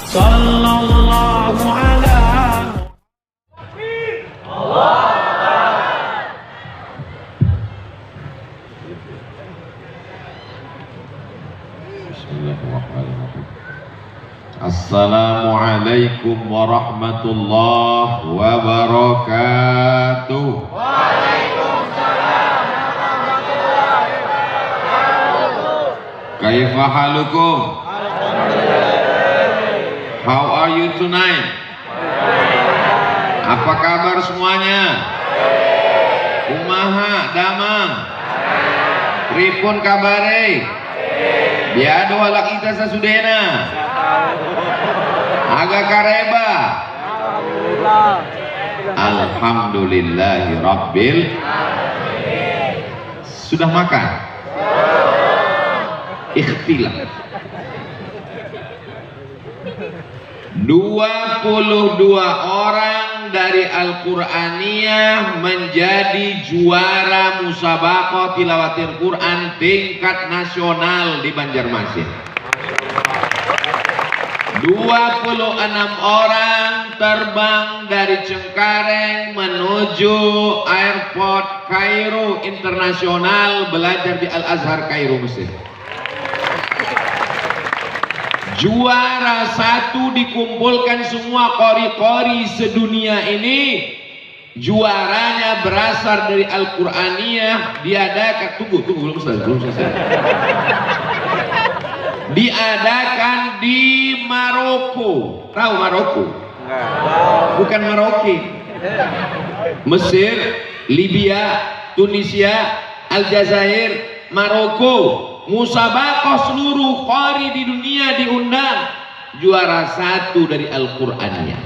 Sallallahu ala Bismillahirrahmanirrahim. Assalamualaikum warahmatullahi wabarakatuh. Waalaikumsalam warahmatullahi wabarakatuh. Kaifa halukum? How are you tonight? Apa kabar semuanya? Kumaha damang? Pripun kabare? Biado halak kita sasudena. Agak kareba. Alhamdulillahi rabbil. Sudah makan? Ikhtilaf. 22 orang dari Al-Quraniyah menjadi juara musabaqah tilawatil Quran tingkat nasional di Banjarmasin. 26 orang terbang dari Cengkareng menuju airport Kairo Internasional belajar di Al-Azhar Kairo, Mesir. Juara 1 dikumpulkan semua qori-qori sedunia ini. Juaranya berasal dari Al-Quraniyah, diadakan tunggu belum selesai. Diadakan di Maroko. Tahu Maroko? Bukan Maroke. Mesir, Libya, Tunisia, Aljazair, Maroko. Musabaqah seluruh qari di dunia diundang. Juara 1 dari Al-Quraniyah.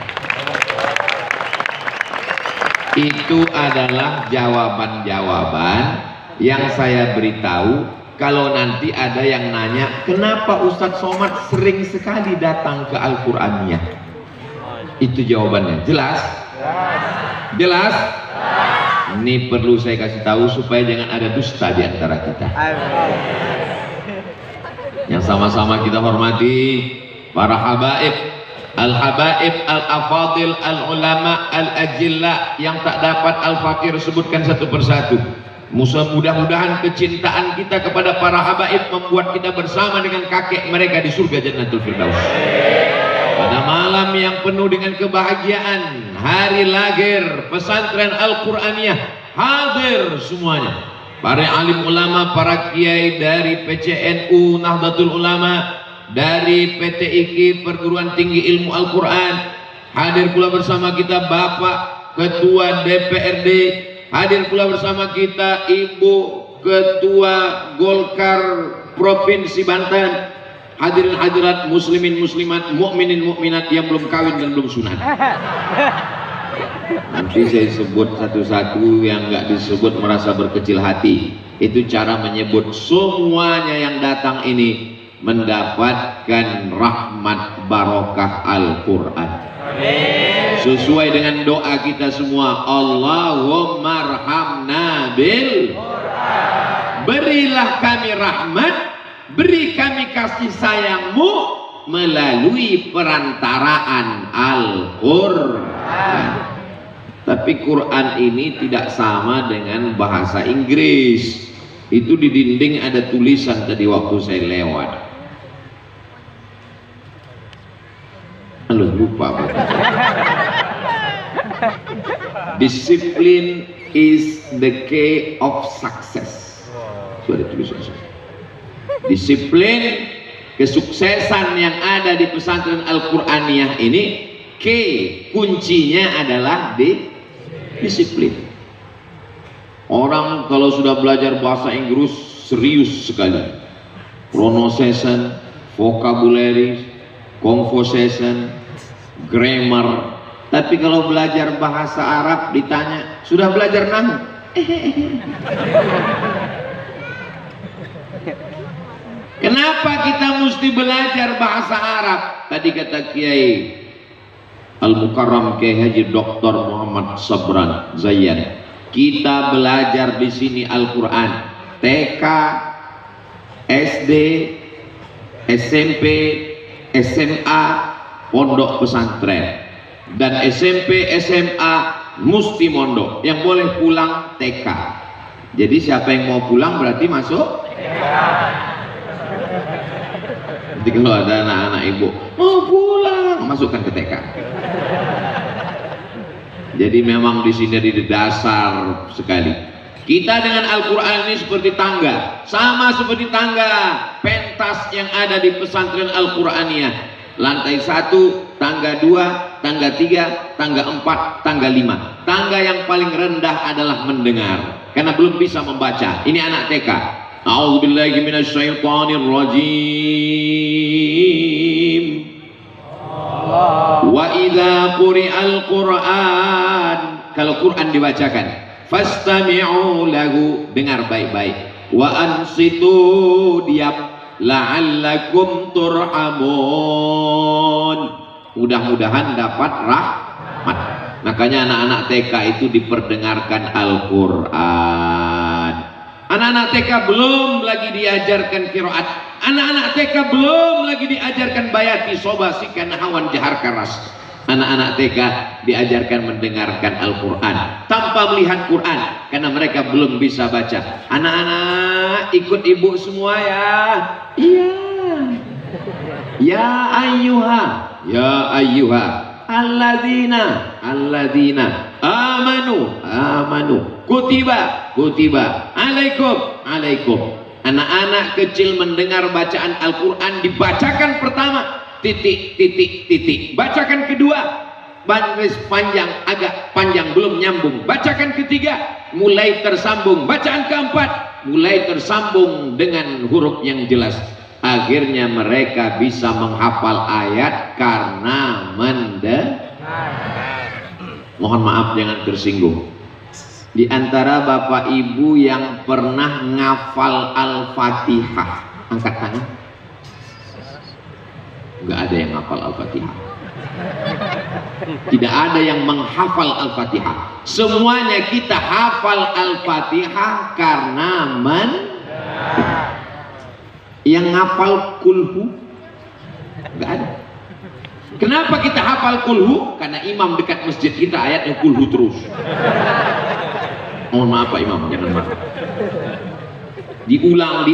Itu adalah jawaban-jawaban yang saya beritahu. Kalau nanti ada yang nanya, kenapa Ustadz Somad sering sekali datang ke Al-Quraniyah? Itu jawabannya. Jelas? Jelas? Ini perlu saya kasih tahu supaya jangan ada dusta di antara kita. Yang sama-sama kita hormati para habaib, al-habaib, al-afadil, al-ulama, al-ajilla yang tak dapat al-fakir sebutkan satu persatu. Mudah-mudahan kecintaan kita kepada para habaib membuat kita bersama dengan kakek mereka di surga Jannatul Firdaus. Pada malam yang penuh dengan kebahagiaan, hari lahir pesantren Al-Quraniyah, hadir semuanya. Para alim ulama, para kiai dari PCNU Nahdlatul Ulama, dari PT IKI Perguruan Tinggi Ilmu Al-Quran, hadir pula bersama kita Bapak Ketua DPRD, hadir pula bersama kita Ibu Ketua Golkar Provinsi Banten, hadirin hadirat muslimin muslimat, mukminin mukminat yang belum kawin dan belum sunat. Nanti saya sebut satu-satu, yang nggak disebut merasa berkecil hati. Itu cara menyebut semuanya yang datang ini mendapatkan rahmat barokah Al-Quran. Sesuai dengan doa kita semua, Allahumma arhamna bil Quran. Berilah kami rahmat, beri kami kasih sayangmu melalui perantaraan Al-Quran. Tapi Quran ini tidak sama dengan bahasa Inggris. Itu di dinding ada tulisan tadi waktu saya lewat. Halo, lupa. Discipline is the key of success. Sudah tulisan. Disiplin, kesuksesan yang ada di pesantren Al-Quraniyah ini, kuncinya adalah di disiplin. Orang kalau sudah belajar bahasa Inggris serius sekali, pronunciation, vocabulary, conversation, grammar. Tapi kalau belajar bahasa Arab ditanya, sudah belajar nahwu? Kenapa kita mesti belajar bahasa Arab? Tadi kata Kiai Al-Mukarram Kiai Haji Dr. Muhammad Sabran Zayyan, kita belajar di sini Al-Quran TK, SD, SMP, SMA, pondok pesantren, dan SMP SMA mesti mondok. Yang boleh pulang TK. Jadi siapa yang mau pulang berarti masuk jadi kalau ada anak-anak ibu mau pulang, masukkan ke TK. Jadi memang di sini di dasar sekali. Kita dengan Al-Quran ini seperti tangga, sama seperti tangga pentas yang ada di pesantren Al-Quraniyah. Lantai 1, tangga 2, tangga 3, tangga 4, tangga 5. Tangga yang paling rendah adalah mendengar, karena belum bisa membaca. Ini anak TK. A'udzubillahi minasyaitonirrajim. Wa idza quri'al Qur'an, kalau Quran dibacakan, fastami'u lahu, dengar baik-baik. Wa ansitu, diam, la'allakum turhamun, mudah-mudahan dapat rahmat. Makanya anak-anak TK itu diperdengarkan Al-Quran. Anak-anak TK belum lagi diajarkan qiraat. Anak-anak TK belum lagi diajarkan bayati, sobasikan, hawan, jahar, karas. Anak-anak TK diajarkan mendengarkan Al-Quran tanpa melihat Quran, karena mereka belum bisa baca. Anak-anak ikut ibu semua ya. Iya. Ya ayyuha, ya ayyuha, alladzina amanu, kutiba alaikum. Anak-anak kecil mendengar bacaan Al-Quran dibacakan pertama, titik. Bacakan kedua, baris panjang, agak panjang, belum nyambung. Bacakan ketiga, mulai tersambung. Bacaan keempat, mulai tersambung dengan huruf yang jelas. Akhirnya mereka bisa menghafal ayat karena Mohon maaf, jangan tersinggung. Di antara bapak ibu yang pernah ngafal Al-Fatihah, angkat tangan. Nggak ada yang hafal Al-Fatihah. Tidak ada yang menghafal Al-Fatihah. Semuanya kita hafal Al-Fatihah karena yang ngafal kulhu nggak ada. Kenapa kita hafal kulhu? Karena imam dekat masjid kita ayatnya kulhu terus. Mohon maaf Pak Imam, jangan marah. Diulang.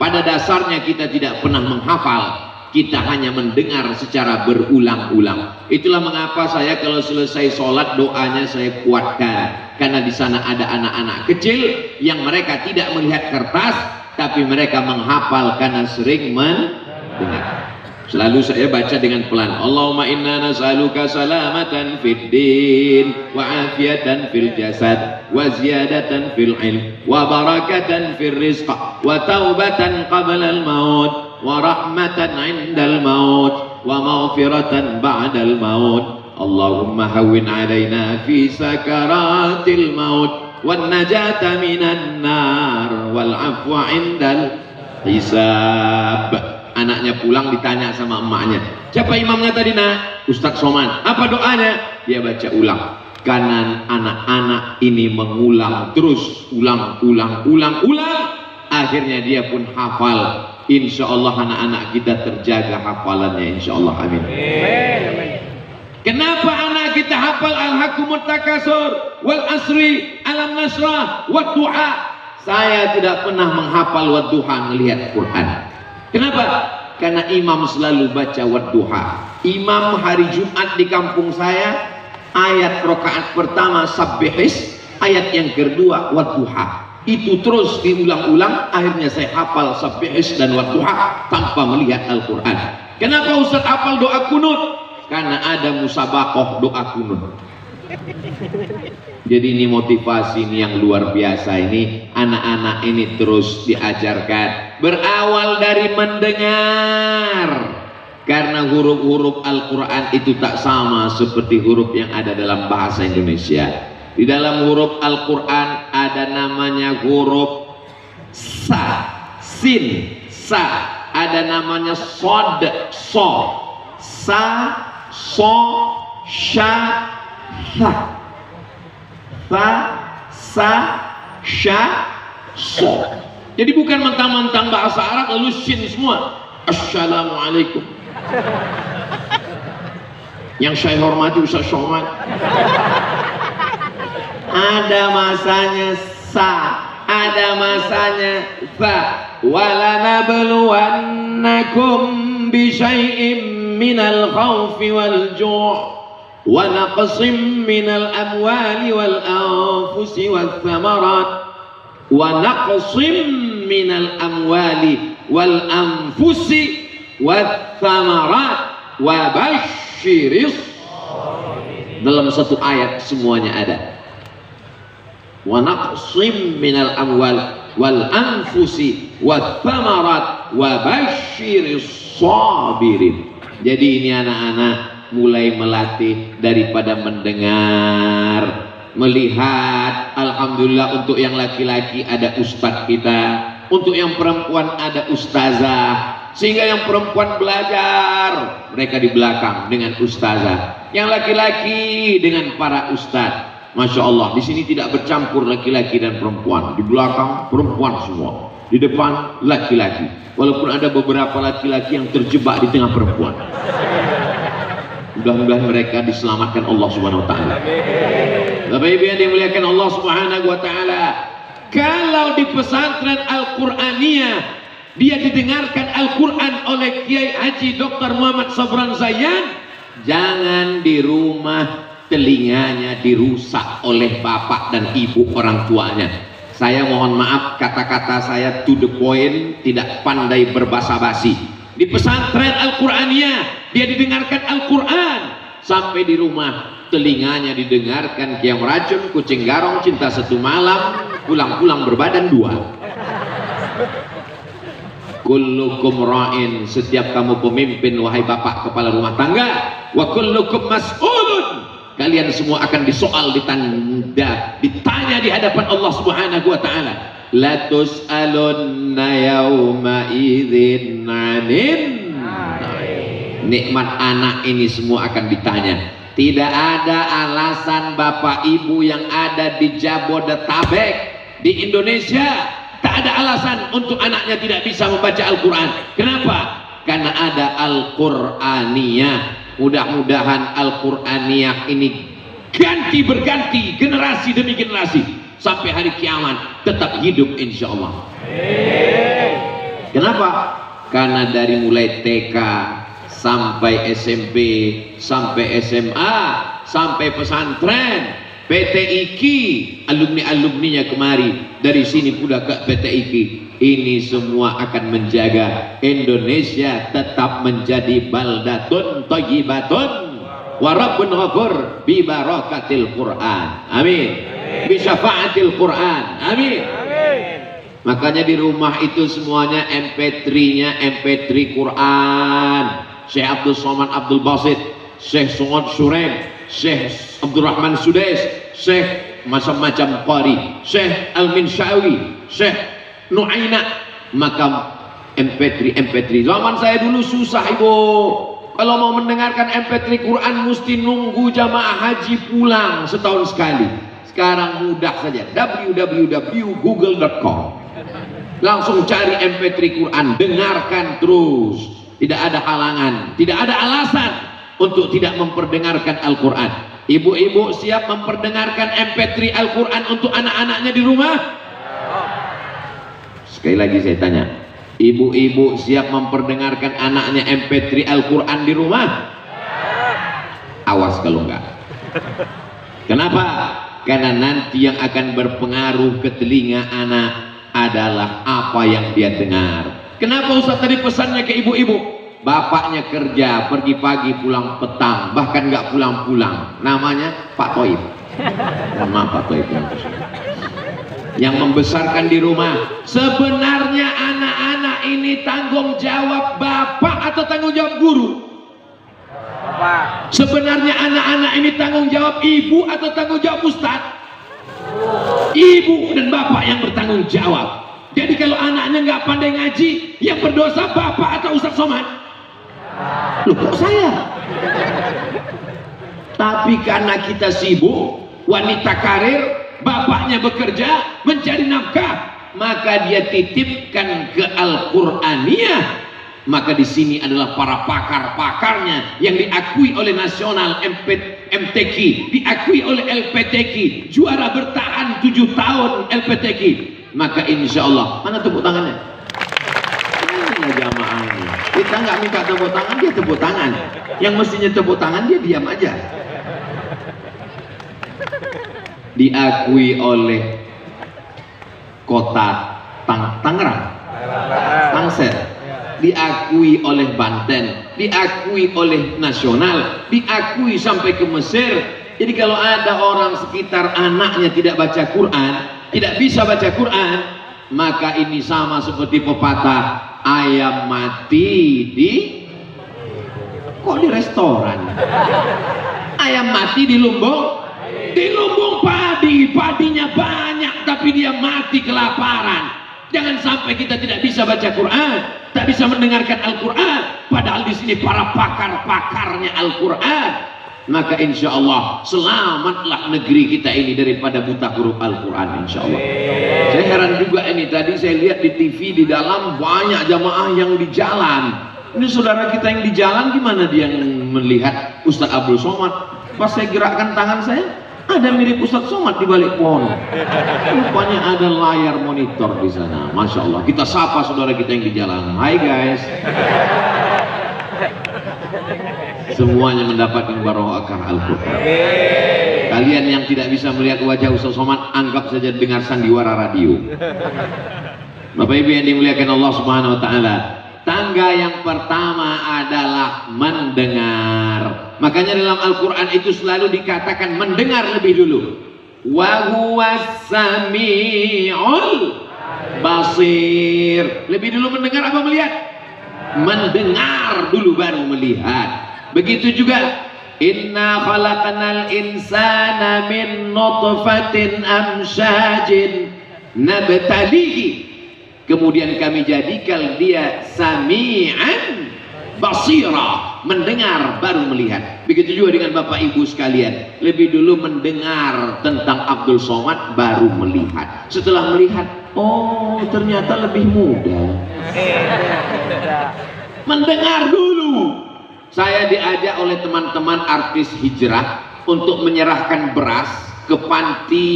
Pada dasarnya kita tidak pernah menghafal, kita hanya mendengar secara berulang-ulang. Itulah mengapa saya kalau selesai sholat doanya saya kuatkan, karena di sana ada anak-anak kecil yang mereka tidak melihat kertas, tapi mereka menghafal karena sering mendengar. Selalu saya baca dengan pelan. Allahumma inna nas'aluka salamatan fid din wa afiatan fil jasad wa ziyadatan fil ilm wa barakatan fil rizq wa taubatan qabla al maut wa rahmatan 'indal maut wa maghfiratan ba'dal maut. Allahumma hawwin 'alaina fi sakaratil maut wan najata minan nar wal 'afwa 'indal hisab. Anaknya pulang ditanya sama emaknya, siapa imamnya tadi nak? Ustadz Soman. Apa doanya? Dia baca ulang. Karena anak-anak ini mengulang terus, ulang. Akhirnya dia pun hafal. Insya Allah anak-anak kita terjaga hafalannya, insya Allah. Amin. Kenapa anak kita hafal Al-Hakumut Takasur, Wal Asri, Alam Nasrah, Wad Duha? Saya tidak pernah menghafal Wad Duha melihat Quran. Kenapa? Karena imam selalu baca Wadduha. Imam hari Jumat di kampung saya, ayat rakaat pertama Sabbihis, ayat yang kedua Wadduha. Itu terus diulang-ulang, akhirnya saya hafal Sabbihis dan Wadduha tanpa melihat Al-Quran. Kenapa Ustaz hafal doa kunut? Karena ada musabakoh doa kunut. Jadi ini motivasi ini yang luar biasa. Ini anak-anak ini terus diajarkan berawal dari mendengar, karena huruf-huruf Al-Quran itu tak sama seperti huruf yang ada dalam bahasa Indonesia. Di dalam huruf Al-Quran ada namanya huruf sa, sin, sa, ada namanya sod, so, sa, so, sha, sa, sa, sa, sha, so. Jadi bukan mentang-mentang bahasa Arab lalu shin semua. Assalamualaikum. Yang saya hormati Ustaz Somad, ada masanya sa, ada masanya fa. Walanabluwannakum bisyai'im minal khawfi wal ju' wa naqsim minal amwali wal anfusi wath thamarat wa naqsim minal amwali wal anfusi wath thamarat wa basyiris. Dalam satu ayat semuanya ada. Wa naqsim minal amwal wal anfusi wath thamarat wa basyiris sabirin. Jadi ini anak-anak mulai melatih daripada mendengar, melihat. Alhamdulillah untuk yang laki-laki ada ustadz kita, untuk yang perempuan ada ustazah, sehingga yang perempuan belajar mereka di belakang dengan ustazah, yang laki-laki dengan para ustadz. Masya Allah, di sini tidak bercampur laki-laki dan perempuan, di belakang perempuan semua, di depan laki-laki, walaupun ada beberapa laki-laki yang terjebak di tengah perempuan. Mudah-mudahan mereka diselamatkan Allah Subhanahu wa taala. Bapak Ibu yang dimuliakan Allah Subhanahu wa taala, kalau di pesantren Al-Qur'aniyah dia didengarkan Al-Quran oleh Kiai Haji Dr. Muhammad Sabran Zayan, jangan di rumah telinganya dirusak oleh bapak dan ibu orang tuanya. Saya mohon maaf, kata-kata saya to the point, tidak pandai berbasa basi. Di pesantren Al-Qur'aniyah dia didengarkan Al-Quran, sampai di rumah telinganya didengarkan Kiam Racun, Kucing Garong, Cinta Satu Malam, Pulang-pulang Berbadan Dua. Kullukum ra'in, setiap kamu pemimpin wahai bapak kepala rumah tangga, wa kullukum mas'ulun, kalian semua akan disoal, ditanya di hadapan Allah Subhanahu wa taala. La tus'alunna yawma idzin 'anin. Nikmat anak ini semua akan ditanya. Tidak ada alasan bapak ibu yang ada di Jabodetabek, di Indonesia, tak ada alasan untuk anaknya tidak bisa membaca Al-Quran. Kenapa? Karena ada Al-Qur'aniyah. Mudah-mudahan Al-Qur'aniyah ini berganti generasi demi generasi sampai hari kiamat tetap hidup insya Allah. Kenapa? Karena dari mulai TK sampai SMP sampai SMA sampai pesantren, PTIQ, alumni-alumninya kemari, dari sini pula ke PTIQ, ini semua akan menjaga Indonesia tetap menjadi baldatun thayyibatun wa rabbun ghafur bi barakatil Quran. Amin. Bi syafaatil Quran. Amin. Makanya di rumah itu semuanya MP3-nya MP3 Quran. Syekh Abdul Somad Abdul Basit, Syekh Sungod Surem, Syekh Abdurrahman Sudais, Syekh macam-macam qari, Syekh Al-Minshawi, Syekh Nu'aina, makam MP3. Zaman saya dulu susah ibu, kalau mau mendengarkan MP3 Quran mesti nunggu jamaah haji pulang setahun sekali. Sekarang mudah saja, www.google.com, langsung cari MP3 Quran, dengarkan terus. Tidak ada halangan, tidak ada alasan untuk tidak memperdengarkan Al-Quran. Ibu-ibu siap memperdengarkan MP3 Al-Quran untuk anak-anaknya di rumah? Sekali lagi saya tanya, ibu-ibu siap memperdengarkan anaknya MP3 Al-Quran di rumah? Awas kalau enggak. Kenapa? Karena nanti yang akan berpengaruh ke telinga anak adalah apa yang dia dengar. Kenapa Ustaz tadi pesannya ke ibu-ibu? Bapaknya kerja, pergi pagi pulang petang, bahkan nggak pulang-pulang. Namanya Pak Toib. Maaf Pak Toib yang membesarkan di rumah. Sebenarnya anak-anak ini tanggung jawab bapak atau tanggung jawab guru? Bapak. Sebenarnya anak-anak ini tanggung jawab ibu atau tanggung jawab ustadz? Ibu dan bapak yang bertanggung jawab. Jadi kalau anaknya nggak pandai ngaji, yang berdosa bapak atau Ustaz Somad? Loh kok saya? Tapi karena kita sibuk, wanita karir, bapaknya bekerja, mencari nafkah, maka dia titipkan ke Al-Qur'aniyah Maka di sini adalah para pakar-pakarnya yang diakui oleh nasional MTQ, diakui oleh LPTQ, juara bertahan 7 tahun LPTQ. Maka insya Allah, mana tepuk tangannya? Ini jamaahnya. Kita nggak minta tepuk tangan, dia tepuk tangan. Yang mestinya tepuk tangan, dia diam aja. Diakui oleh kota Tangerang, Tangsel, diakui oleh Banten, diakui oleh nasional, diakui sampai ke Mesir. Jadi kalau ada orang sekitar anaknya tidak baca Quran, tidak bisa baca Quran, maka ini sama seperti pepatah ayam mati di restoran. Ayam mati di lumbung padi, padinya banyak tapi dia mati kelaparan. Jangan sampai kita tidak bisa baca Quran, tak bisa mendengarkan Al-Quran, padahal di sini para pakar-pakarnya Al-Quran. Maka insya Allah selamatlah negeri kita ini daripada buta huruf Al-Quran, insya Allah. Saya heran juga ini, tadi saya lihat di TV di dalam banyak jamaah yang di jalan. Ini saudara kita yang di jalan, gimana dia melihat Ustaz Abdul Somad? Pas saya gerakkan tangan saya, ada mirip Ustaz Somad di balik pohon. Rupanya ada layar monitor di sana. Masya Allah. Kita sapa saudara kita yang di jalan. Hai guys. Semuanya mendapatkan barokah Al-Quran. Kalian yang tidak bisa melihat wajah Ustaz Somad, anggap saja dengar sandiwara radio. Bapak Ibu yang dimuliakan Allah Subhanahu Wa Taala. Tangga yang pertama adalah mendengar. Makanya dalam Al-Quran itu selalu dikatakan mendengar lebih dulu. Wa huwas sami'ul basir. Lebih dulu mendengar apa melihat? Mendengar dulu baru melihat. Begitu juga inna khalaqnal insana min nutfatin amsyajin nabtalihi. Kemudian kami jadikan dia sami'an basira, mendengar baru melihat. Begitu juga dengan Bapak Ibu sekalian, lebih dulu mendengar tentang Abdul Somad baru melihat. Setelah melihat, oh ternyata lebih mudah. Mendengar dulu. Saya diajak oleh teman-teman artis hijrah untuk menyerahkan beras ke panti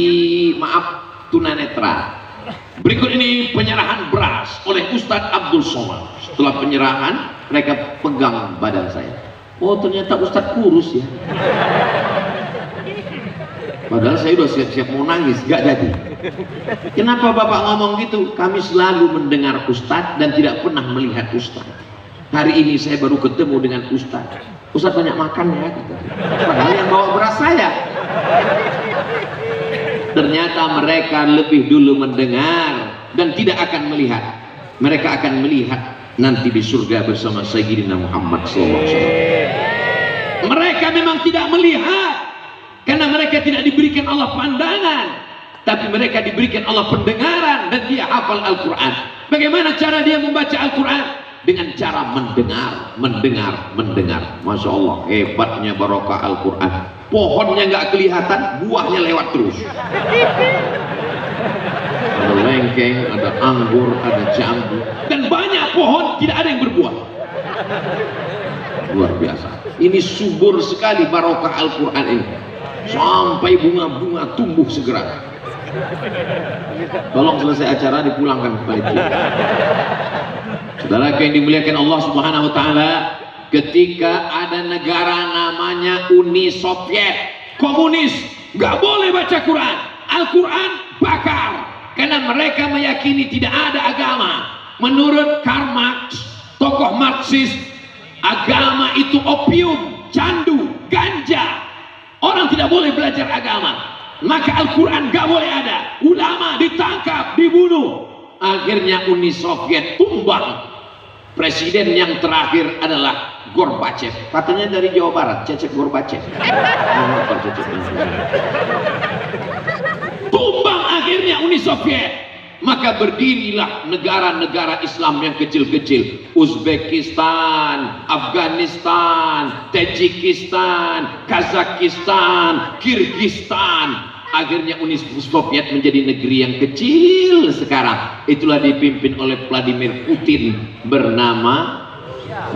tunanetra. Berikut ini penyerahan beras oleh Ustadz Abdul Somad. Setelah penyerahan, mereka pegang badan saya. Oh ternyata Ustadz kurus ya. Padahal saya udah siap-siap mau nangis, gak jadi. Kenapa Bapak ngomong gitu? Kami selalu mendengar Ustadz dan tidak pernah melihat Ustadz. Hari ini saya baru ketemu dengan Ustadz. Ustadz banyak makan ya. Padahal yang bawa beras saya. Ternyata mereka lebih dulu mendengar dan tidak akan melihat. Mereka akan melihat nanti di surga bersama Sayyidina Muhammad SAW. Mereka memang tidak melihat karena mereka tidak diberikan Allah pandangan, tapi mereka diberikan Allah pendengaran dan dia hafal Al-Quran. Bagaimana cara dia membaca Al-Quran? Dengan cara mendengar. Masya Allah, hebatnya barokah Al-Quran. Pohonnya nggak kelihatan, buahnya lewat terus. Ada lengkeng, ada anggur, ada jambu, dan banyak pohon tidak ada yang berbuah. Luar biasa. Ini subur sekali barokah Al-Quran ini. Sampai bunga-bunga tumbuh segera. Tolong selesai acara dipulangkan kembali. Saudara yang dimuliakan Allah Subhanahu Wa Taala, ketika ada negara namanya Uni Soviet komunis, nggak boleh baca Quran. Al-Quran bakar karena mereka meyakini tidak ada agama. Menurut Karl Marx, tokoh Marxis, agama itu opium, candu, ganja. Orang tidak boleh belajar agama, maka Al-Quran nggak boleh ada. Ulama ditangkap, dibunuh. Akhirnya Uni Soviet tumbang. Presiden yang terakhir adalah Gorbachev, katanya dari Jawa Barat, Cecep Gorbachev. Tumbang akhirnya Uni Soviet, maka berdirilah negara-negara Islam yang kecil-kecil. Uzbekistan, Afghanistan, Tajikistan, Kazakhstan, Kyrgyzstan. Akhirnya Uni Soviet menjadi negeri yang kecil sekarang. Itulah dipimpin oleh Vladimir Putin bernama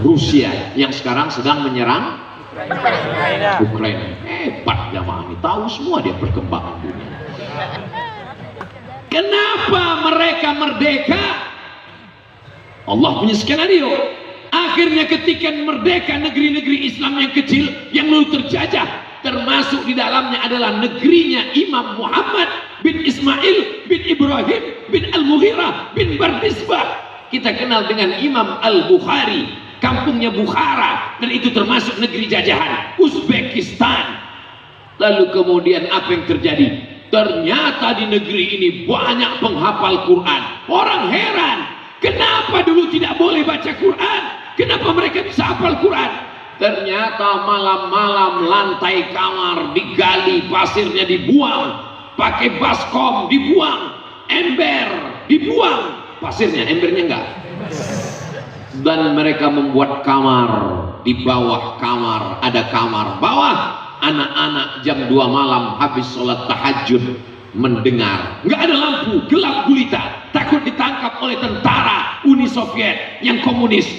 Rusia yang sekarang sedang menyerang Ukraina. Ukraina. Hebat jamaah ini, tahu semua dia perkembangan dunia. Kenapa mereka merdeka? Allah punya skenario. Akhirnya ketika merdeka negeri-negeri Islam yang kecil yang dulu terjajah, termasuk di dalamnya adalah negerinya Imam Muhammad bin Ismail bin Ibrahim bin Al-Mughirah bin Bardisbah. Kita kenal dengan Imam Al-Bukhari, kampungnya Bukhara, dan itu termasuk negeri jajahan Uzbekistan. Lalu kemudian apa yang terjadi? Ternyata di negeri ini banyak penghafal Quran. Orang heran, kenapa dulu tidak boleh baca Quran? Kenapa mereka bisa hafal Quran? Ternyata malam-malam lantai kamar digali, pasirnya dibuang, pakai baskom dibuang, ember dibuang, pasirnya, embernya enggak. Dan mereka membuat kamar, di bawah kamar ada kamar bawah. Anak-anak jam 2 malam habis sholat tahajud mendengar, nggak ada lampu, gelap gulita, takut ditangkap oleh tentara Uni Soviet yang komunis.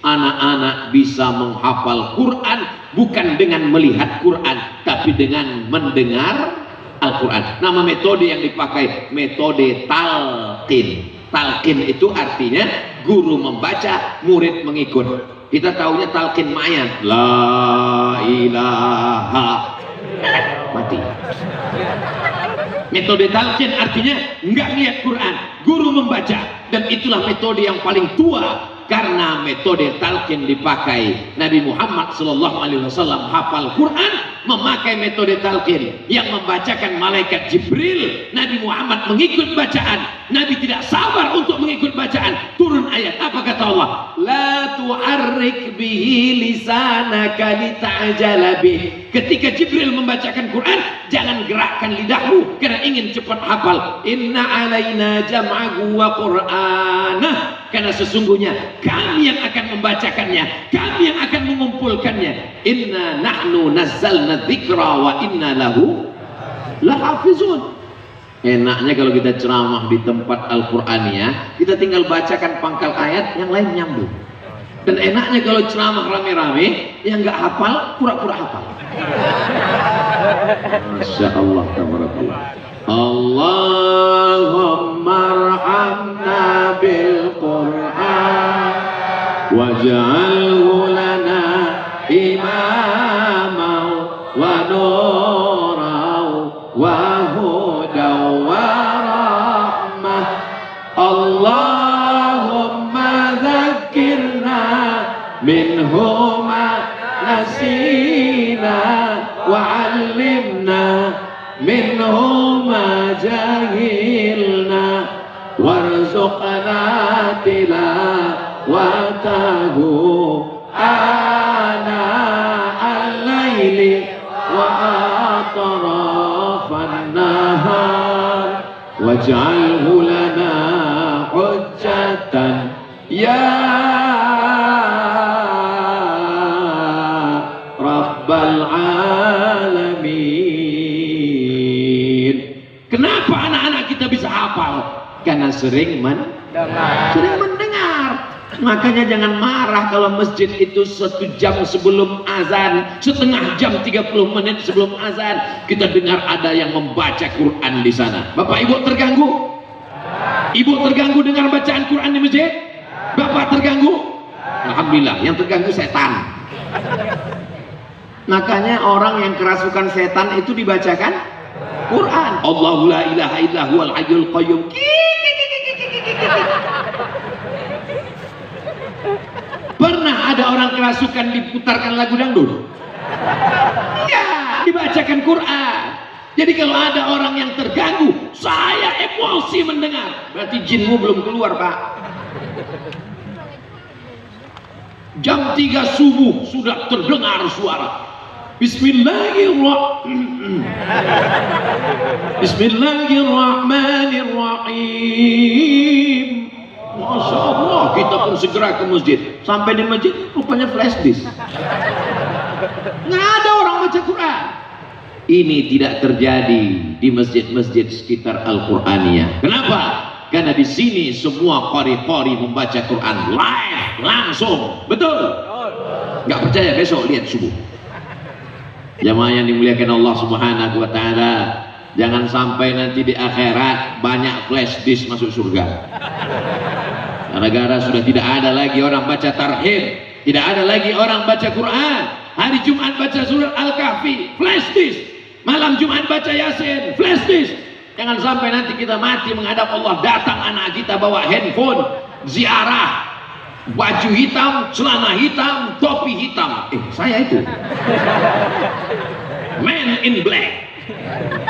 Anak-anak bisa menghafal Quran bukan dengan melihat Quran, tapi dengan mendengar Al-Quran. Nama metode yang dipakai metode talqin. Talqin itu artinya guru membaca, murid mengikut. Kita tahunya talqin mayat, la ilaha, mati. Metode talqin artinya nggak lihat Quran, guru membaca, dan itulah metode yang paling tua. Karena metode talqin dipakai Nabi Muhammad SAW hafal Quran, memakai metode talqin yang membacakan malaikat Jibril. Nabi Muhammad mengikut bacaan, Nabi tidak sabar untuk mengikut bacaan. Turun ayat, apa kata Allah? La tu'arrik bihi lisanaka lita'jala bih. Ketika Jibril membacakan Quran, jangan gerakkan lidahmu karena ingin cepat hafal. Inna alaina jam'ahu wa qur'anah. Karena sesungguhnya kami yang akan membacakannya, kami yang akan mengumpulkannya. Inna nahnu nazzalna dzikra wa inna lahu lahafizun. Enaknya kalau kita ceramah di tempat Al-Qur'aniyah, kita tinggal bacakan pangkal ayat, yang lain nyambung. Dan enaknya kalau ceramah rame-rame, yang nggak hafal pura-pura hafal. Masya Allah, tabarakallah. Allahumma arhamna bil Qur'an waj'alhu lana imaman wa nuran wa hudan wa rahmah. Allahumma dzakkirna minhu ma nasina wa 'allimna minhu ma jahilna warzuqna tilawatahu ana al-laili wa atrafan nahar waj'alhu lana hujjatan ya rabbal alamin. Kenapa anak-anak kita bisa hafal? Karena sering mendengar. Makanya jangan marah kalau masjid itu 1 jam sebelum azan, setengah jam 30 menit sebelum azan kita dengar ada yang membaca Quran di sana. Bapak Ibu terganggu? Ibu terganggu dengan bacaan Quran di masjid? Bapak terganggu? Alhamdulillah, yang terganggu setan. Makanya orang yang kerasukan setan itu dibacakan Quran. Allahu la ilaha illa huwal hayyul qayyum. Pernah ada orang kerasukan diputarkan lagu dangdut? Ya, dibacakan Quran. Jadi kalau ada orang yang terganggu, saya emosi mendengar, berarti jinmu belum keluar, Pak. Jam 3 subuh sudah terdengar suara Bismillahirrahmanirrahim. Masya Allah, kita pun segera ke masjid. Sampai di masjid rupanya flash disk, nggak ada orang baca Quran. Ini tidak terjadi di masjid-masjid sekitar Al-Qur'aniyah. Kenapa? Karena di sini semua qari-qari membaca Quran live, langsung. Betul? Nggak percaya besok lihat subuh. Jamaah yang dimuliakan Allah Subhanahu wa taala, jangan sampai nanti di akhirat banyak flash disk masuk surga. Gara-gara sudah tidak ada lagi orang baca tarhib, tidak ada lagi orang baca Quran. Hari Jumat baca surat Al-Kahfi, flash disk. Malam Jumat baca Yasin, flash disk. Jangan sampai nanti kita mati menghadap Allah, datang anak kita bawa handphone, ziarah, baju hitam, celana hitam, topi hitam. Saya itu Man in Black.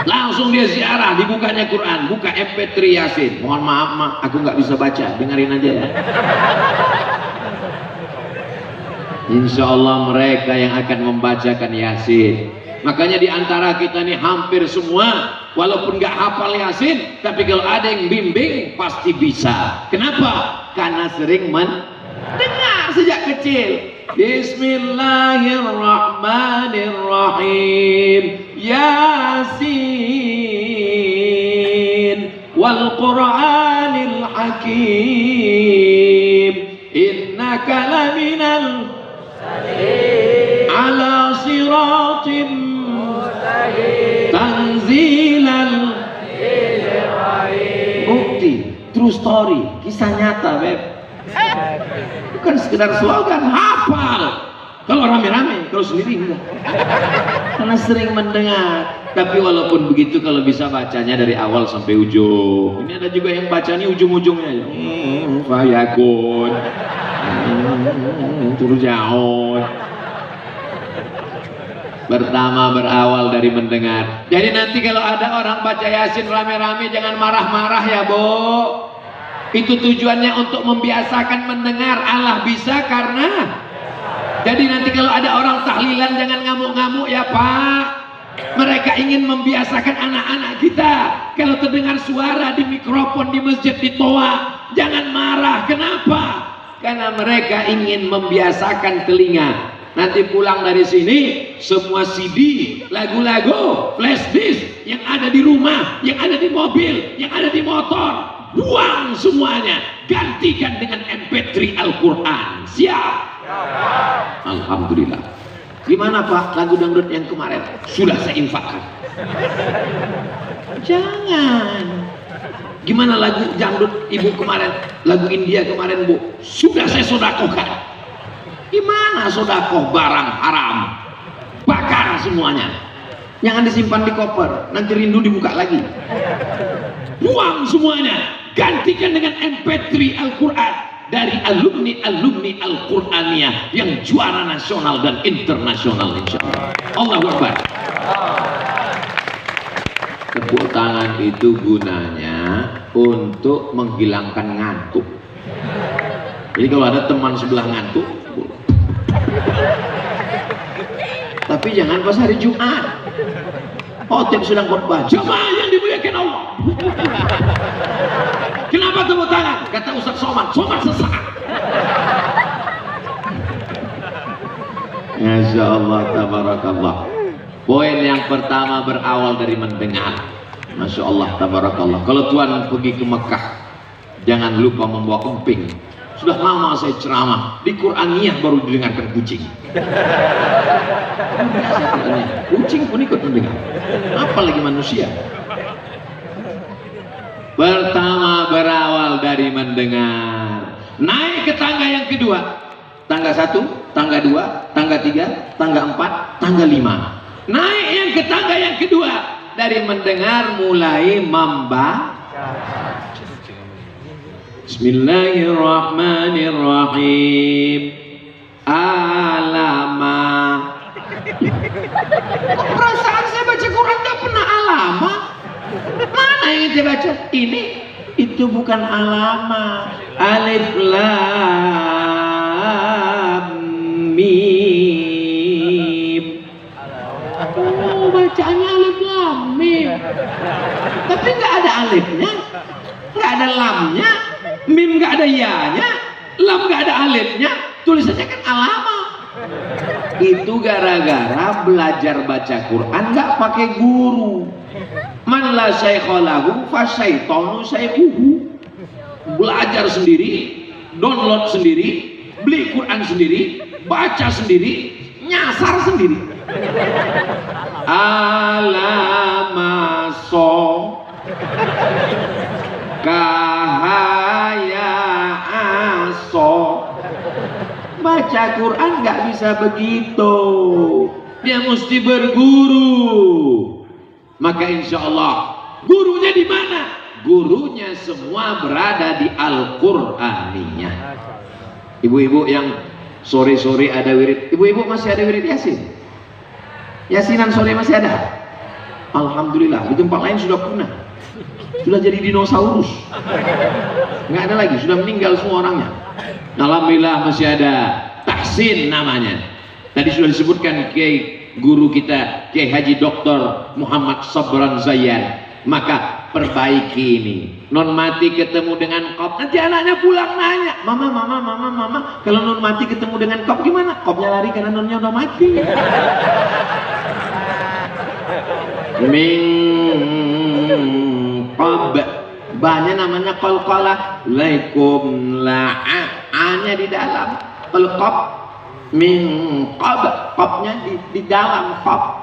Langsung dia ziarah, dibukanya Quran, buka MP3 Yasin. Mohon maaf mak, aku nggak bisa baca, dengerin aja ya. Insya Allah mereka yang akan membacakan Yasin. Makanya di antara kita nih hampir semua, walaupun nggak hafal Yasin, tapi kalau ada yang bimbing pasti bisa. Kenapa? Karena sering mendengar sejak kecil. Bismillahirrahmanirrahim. Yasin wal Qur'anil Hakim. Innaka laminal ala siratim tanzilal. Bukti, true story, kisah nyata, Beb. Bukan sekedar slogan, hafal. Kalau rame-rame, kalau sendiri enggak. Karena sering mendengar. Tapi walaupun begitu, kalau bisa bacanya dari awal sampai ujung. Ini ada juga yang baca nih ujung-ujungnya. Fayakun, turjaun. Pertama berawal dari mendengar. Jadi nanti kalau ada orang baca Yasin rame-rame, jangan marah-marah ya, Bu. Itu tujuannya untuk membiasakan mendengar. Allah bisa karena. Jadi nanti kalau ada orang tahlilan, jangan ngamuk-ngamuk ya Pak. Mereka ingin membiasakan anak-anak kita. Kalau terdengar suara di mikrofon, di masjid, di toa, jangan marah. Kenapa? Karena mereka ingin membiasakan telinga. Nanti pulang dari sini, semua CD, lagu-lagu, flash disk yang ada di rumah, yang ada di mobil, yang ada di motor, buang semuanya, gantikan dengan MP3 Al-Quran. Siap? Alhamdulillah. Gimana Pak lagu dangdut yang kemarin? Sudah saya infakkan. Jangan. Gimana lagu dangdut Ibu kemarin? Lagu India kemarin Bu? Sudah saya sodakohkan. Gimana sodakoh barang haram? Bakar semuanya. Jangan disimpan di koper, nanti rindu dibuka lagi. Buang semuanya, gantikan dengan MP3 Al-Quran dari alumni Al-Quraniyah yang juara nasional dan internasional, insyaallah. Allahu Akbar. Tepuk tangan itu gunanya untuk menghilangkan ngantuk. Jadi kalau ada teman sebelah ngantuk, tapi jangan pas hari Jumat. Khotib sedang khotbah, jamaah yang dimuliakan Allah. Kenapa tepuk tangan? Kata Ustaz Somad, Somad sesak. Masya Allah, tabarakallah. Poin yang pertama berawal dari mendengar. Masya Allah, tabarakallah. Kalau Tuhan pergi ke Mekah, jangan lupa membawa kemping. Sudah lama saya ceramah, di Quraniyah baru didengarkan kucing. Kucing pun ikut mendengar, apalagi manusia. Pertama berawal dari mendengar, naik ke tangga yang kedua, tangga 1, tangga 2, tangga 3, tangga 4, tangga 5. Naik yang ke tangga yang kedua, dari mendengar mulai membaca. Bismillahirrahmanirrahim. Alama. Kok perasaan saya baca Quran gak pernah alama? Mana yang saya baca? Ini, itu bukan alama. Alif lam mim. Oh, bacaannya alif lam mim. Tapi nggak ada alifnya, nggak ada lamnya, mim nggak ada ya-nya, lam nggak ada alifnya, tulisannya kan alama. Itu gara-gara belajar baca Quran nggak pakai guru. Man la syaikha lahu fa syaitanu syaikhuhu. belajar sendiri, download sendiri, beli Quran sendiri, baca sendiri, nyasar sendiri. Alamaso kahaya aso. Baca Quran nggak bisa begitu, dia mesti berguru. Maka insya Allah gurunya di mana? Gurunya semua berada di Al-Qur'aniyah. Ibu-ibu yang sore-sore ada wirid, ibu-ibu masih ada wirid Yasin? Yasinan sore masih ada? Alhamdulillah. Di tempat lain sudah punah, sudah jadi dinosaurus, nggak ada lagi, sudah meninggal semua orangnya. Alhamdulillah masih ada tahsin namanya. Tadi sudah disebutkan Kiai guru kita Kiai Haji Dr. Muhammad Sabran Zayyan. Maka perbaiki ini. Non mati ketemu dengan kop, nanti anaknya pulang nanya, mama, kalau non mati ketemu dengan kop gimana? Kopnya lari karena nonnya udah mati. Min qab, banyak namanya qalqalah, laikum la'a, a-nya di dalam, qalqab min qab, qabnya di dalam qab.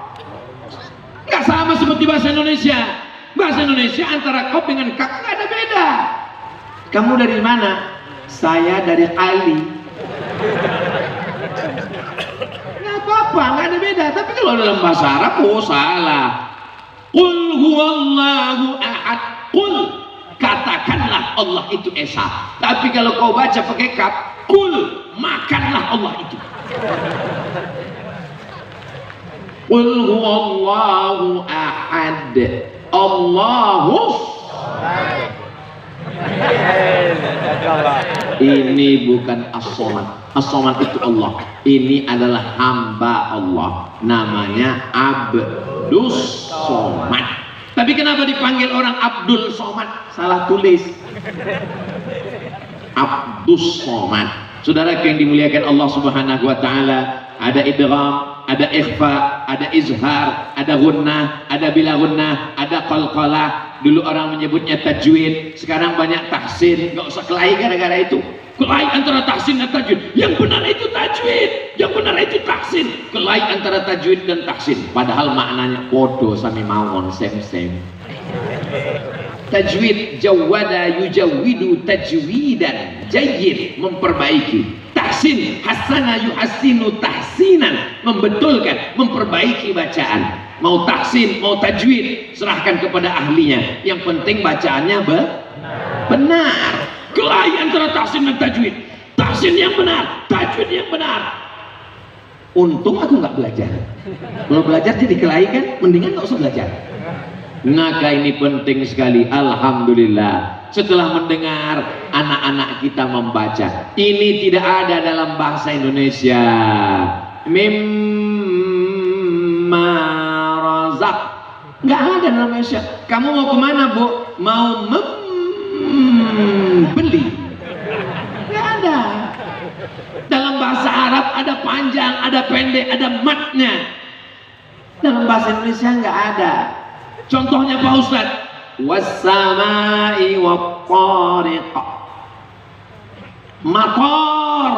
Enggak sama seperti bahasa Indonesia. Bahasa Indonesia antara qab dengan kaf nggak ada beda. Kamu dari mana? Saya dari Ali. Nggak apa-apa, nggak ada beda. Tapi kalau dalam bahasa Arab, oh salah. Qul huwallahu ahad. Qul, katakanlah Allah itu esa. Tapi kalau kau baca pakai kaf, qul, makanlah Allah itu. Qul huwallahu ahad. Allahu. Ini bukan as-somad. As-somad itu Allah. Ini adalah hamba Allah. Namanya Abdus Somad. Tapi kenapa dipanggil orang Abdul Somad? Salah tulis. Abdus Somad. Saudara yang dimuliakan Allah Subhanahu wa taala, ada idgham, ada ikhfa, ada izhar, ada gunnah, ada bila gunnah, ada qalqalah. Dulu orang menyebutnya tajwid, sekarang banyak tahsin. Nggak usah kelahi gara-gara itu. Kelahi antara tahsin dan tajwid. Yang benar itu tajwid, yang benar itu tahsin. Kelahi antara tajwid dan tahsin, padahal maknanya podo sami mawon, same. Tajwid jawada yujawwidu tajwidan, jayyid, memperbaiki. Tahsin hasana yuhassinu tahsinan, membetulkan, memperbaiki bacaan. Mau tahsin, mau tajwid, serahkan kepada ahlinya. Yang penting bacaannya benar. Kelahi antara tahsin dan tajwid. Tahsin yang benar, tajwid yang benar. Untung aku nggak belajar. Kalau belajar jadi kelahi kan, mendingan nggak usah belajar. Maka ini penting sekali. Alhamdulillah, setelah mendengar anak-anak kita membaca, ini tidak ada dalam bahasa Indonesia. Mimma razaq, nggak ada dalam Indonesia. Kamu mau kemana, Bu? Mau beli? Nggak ada. Dalam bahasa Arab ada panjang, ada pendek, ada matnya. Dalam bahasa Indonesia nggak ada. Contohnya Pak Ustadz, wassamai wattariq, motor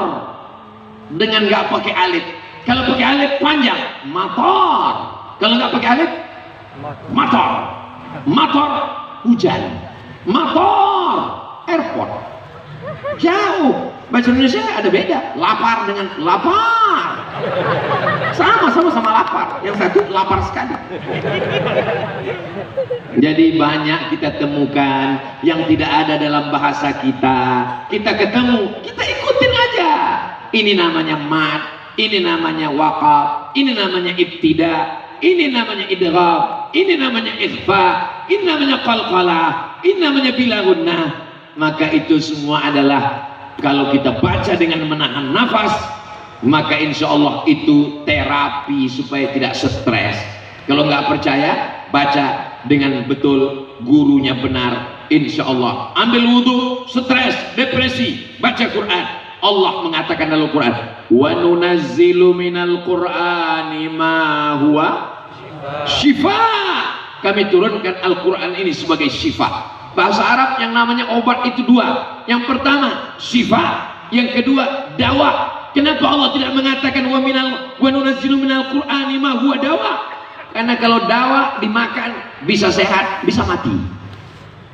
dengan nggak pakai alif. Kalau pakai alif panjang, motor. Kalau nggak pakai alif, motor. Motor hujan, motor airport. Jauh. Bahasa Indonesia ada beda. Lapar dengan lapar, sama lapar. Yang satu lapar sekali. Jadi banyak kita temukan yang tidak ada dalam bahasa kita. Kita ketemu, kita ikutin aja. Ini namanya mat, ini namanya waqaf, ini namanya ibtida, ini namanya idgham, ini namanya ikhfa, ini namanya qalqalah, ini namanya bila gunnah. Maka itu semua adalah, kalau kita baca dengan menahan nafas, maka insya Allah itu terapi supaya tidak stres. Kalau nggak percaya, baca dengan betul, gurunya benar, insya Allah. Ambil wudhu, stres, depresi, baca Quran. Allah mengatakan dalam Quran, wa nunazzilu minal Qur'ani ma huwa syifa. Kami turunkan Al-Quran ini sebagai syifa. Bahasa Arab yang namanya obat itu dua. Yang pertama syifa, yang kedua dawa. Kenapa Allah tidak mengatakan wa nunazzilu minal Qur'ani ma huwa dawa? Karena kalau dawa dimakan bisa sehat, bisa mati,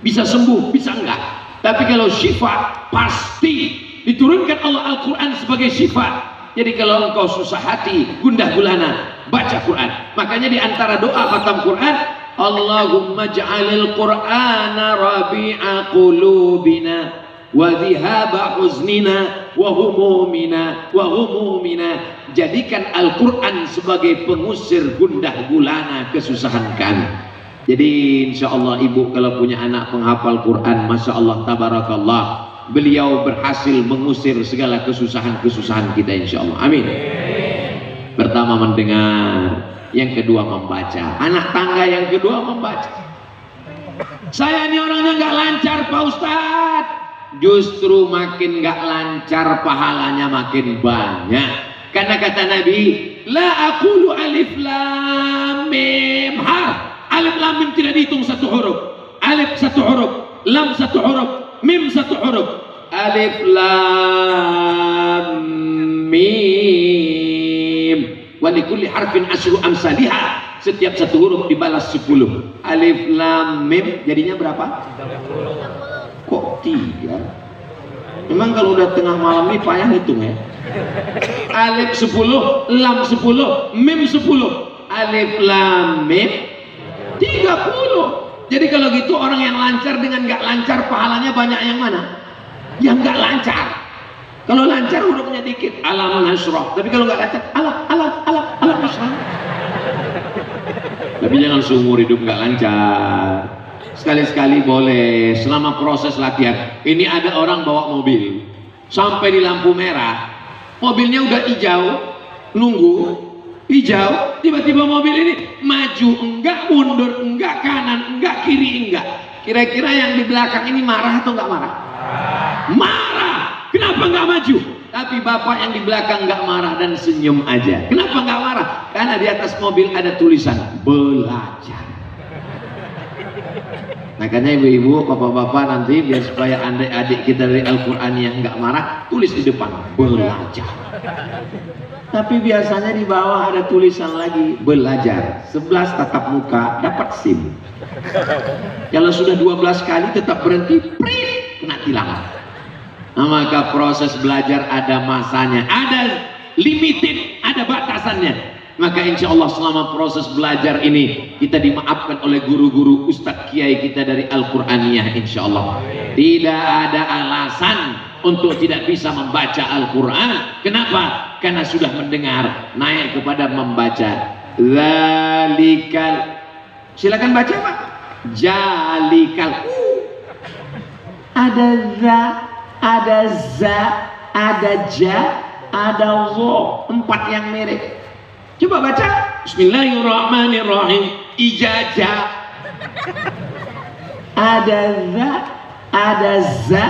bisa sembuh, bisa enggak. Tapi kalau syifa pasti diturunkan Allah Al-Quran sebagai syifa. Jadi kalau engkau susah hati, gundah gulana, baca Quran. Makanya di antara doa khatam Quran, Allahumma ja'alil Qur'ana rabi'a qulubina wa dhihaba huznina wa humumina. Jadikan Al-Quran sebagai pengusir gundah gulana kesusahan kami. Jadi insya Allah ibu kalau punya anak penghafal Quran, masya Allah tabarakallah, beliau berhasil mengusir segala kesusahan-kesusahan kita insya Allah. Amin. Pertama mendengar, yang kedua membaca. Anak tangga yang kedua membaca. Saya ini orangnya nggak lancar Pak Ustadz. Justru makin nggak lancar pahalanya makin banyak. Karena kata Nabi, la aqulu alif lam mim harf. Alif lam mim tidak dihitung satu huruf. Alif satu huruf, lam satu huruf, mim satu huruf. Alif lam mim. Wa likulli harfin asyru amsalihah. Setiap satu huruf dibalas 10. Alif lam mim jadinya berapa? 30. Kok 3? Memang kalau udah tengah malam ini payah hitung ya. Alif 10, lam 10, mim 10. Alif lam mim 30. Jadi kalau gitu orang yang lancar dengan gak lancar pahalanya banyak yang mana? Yang gak lancar. Kalau lancar hurufnya dikit, alam nasroh. Tapi kalau gak lancar, alam nasroh. Tapi jangan seumur hidup gak lancar. Sekali-sekali boleh selama proses latihan. Ini ada orang bawa mobil sampai di lampu merah, mobilnya udah hijau, nunggu hijau, tiba-tiba mobil ini maju enggak, mundur enggak, kanan enggak, kiri enggak. Kira-kira yang di belakang ini marah atau enggak marah? Marah. Kenapa enggak maju? Tapi bapak yang di belakang enggak marah dan senyum aja. Kenapa enggak marah? Karena di atas mobil ada tulisan belajar. Makanya ibu-ibu, bapak-bapak nanti biar supaya adik-adik kita dari Al-Quran yang nggak marah, tulis di depan belajar. Tapi biasanya di bawah ada tulisan lagi belajar. 11 tatap muka dapat SIM. Kalau sudah 12 kali tetap berhenti, prit, kena tilang. Nah, maka proses belajar ada masanya, ada limited, ada batasannya. Maka insya Allah selama proses belajar ini kita dimaafkan oleh guru-guru ustadz kiai kita dari Al-Quraniyah insya Allah. Tidak ada alasan untuk tidak bisa membaca Al-Quran. Kenapa? Karena sudah mendengar, naik kepada membaca. Zalikal. Silakan baca Pak. Jalikal. Ada za, ada za, ada ja, ada wo. 4 yang mirip. Coba baca. Bismillahirrahmanirrahim. Ijazah. Ada za, ada za,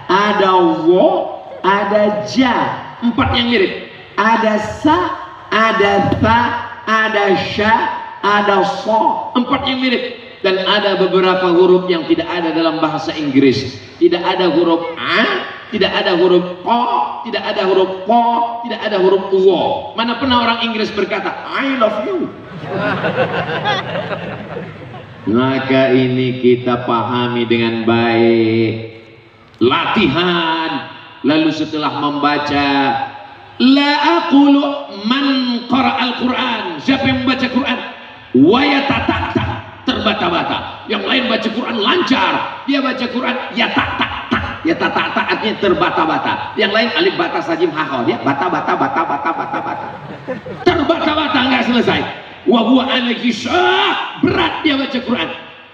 ada wo, ada ja. 4 yang mirip. Ada sa, ada tha, ada sya, ada so. 4 yang mirip. Dan ada beberapa huruf yang tidak ada dalam bahasa Inggris. Tidak ada huruf a, tidak ada huruf o, tidak ada huruf po, tidak ada huruf wo. Mana pernah orang Inggris berkata I love you? Maka ini kita pahami dengan baik. Latihan. Lalu setelah membaca, la aqulu man qara al-Quran. Siapa yang membaca Quran? Wa yatatata, terbata-bata. Yang lain baca Quran lancar, dia baca Quran ya tak ya tak artinya terbata-bata. Yang lain alif bata sajim haho, dia bata-bata terbata-bata nggak selesai. Wa huwa alaihi syah, berat dia baca Quran.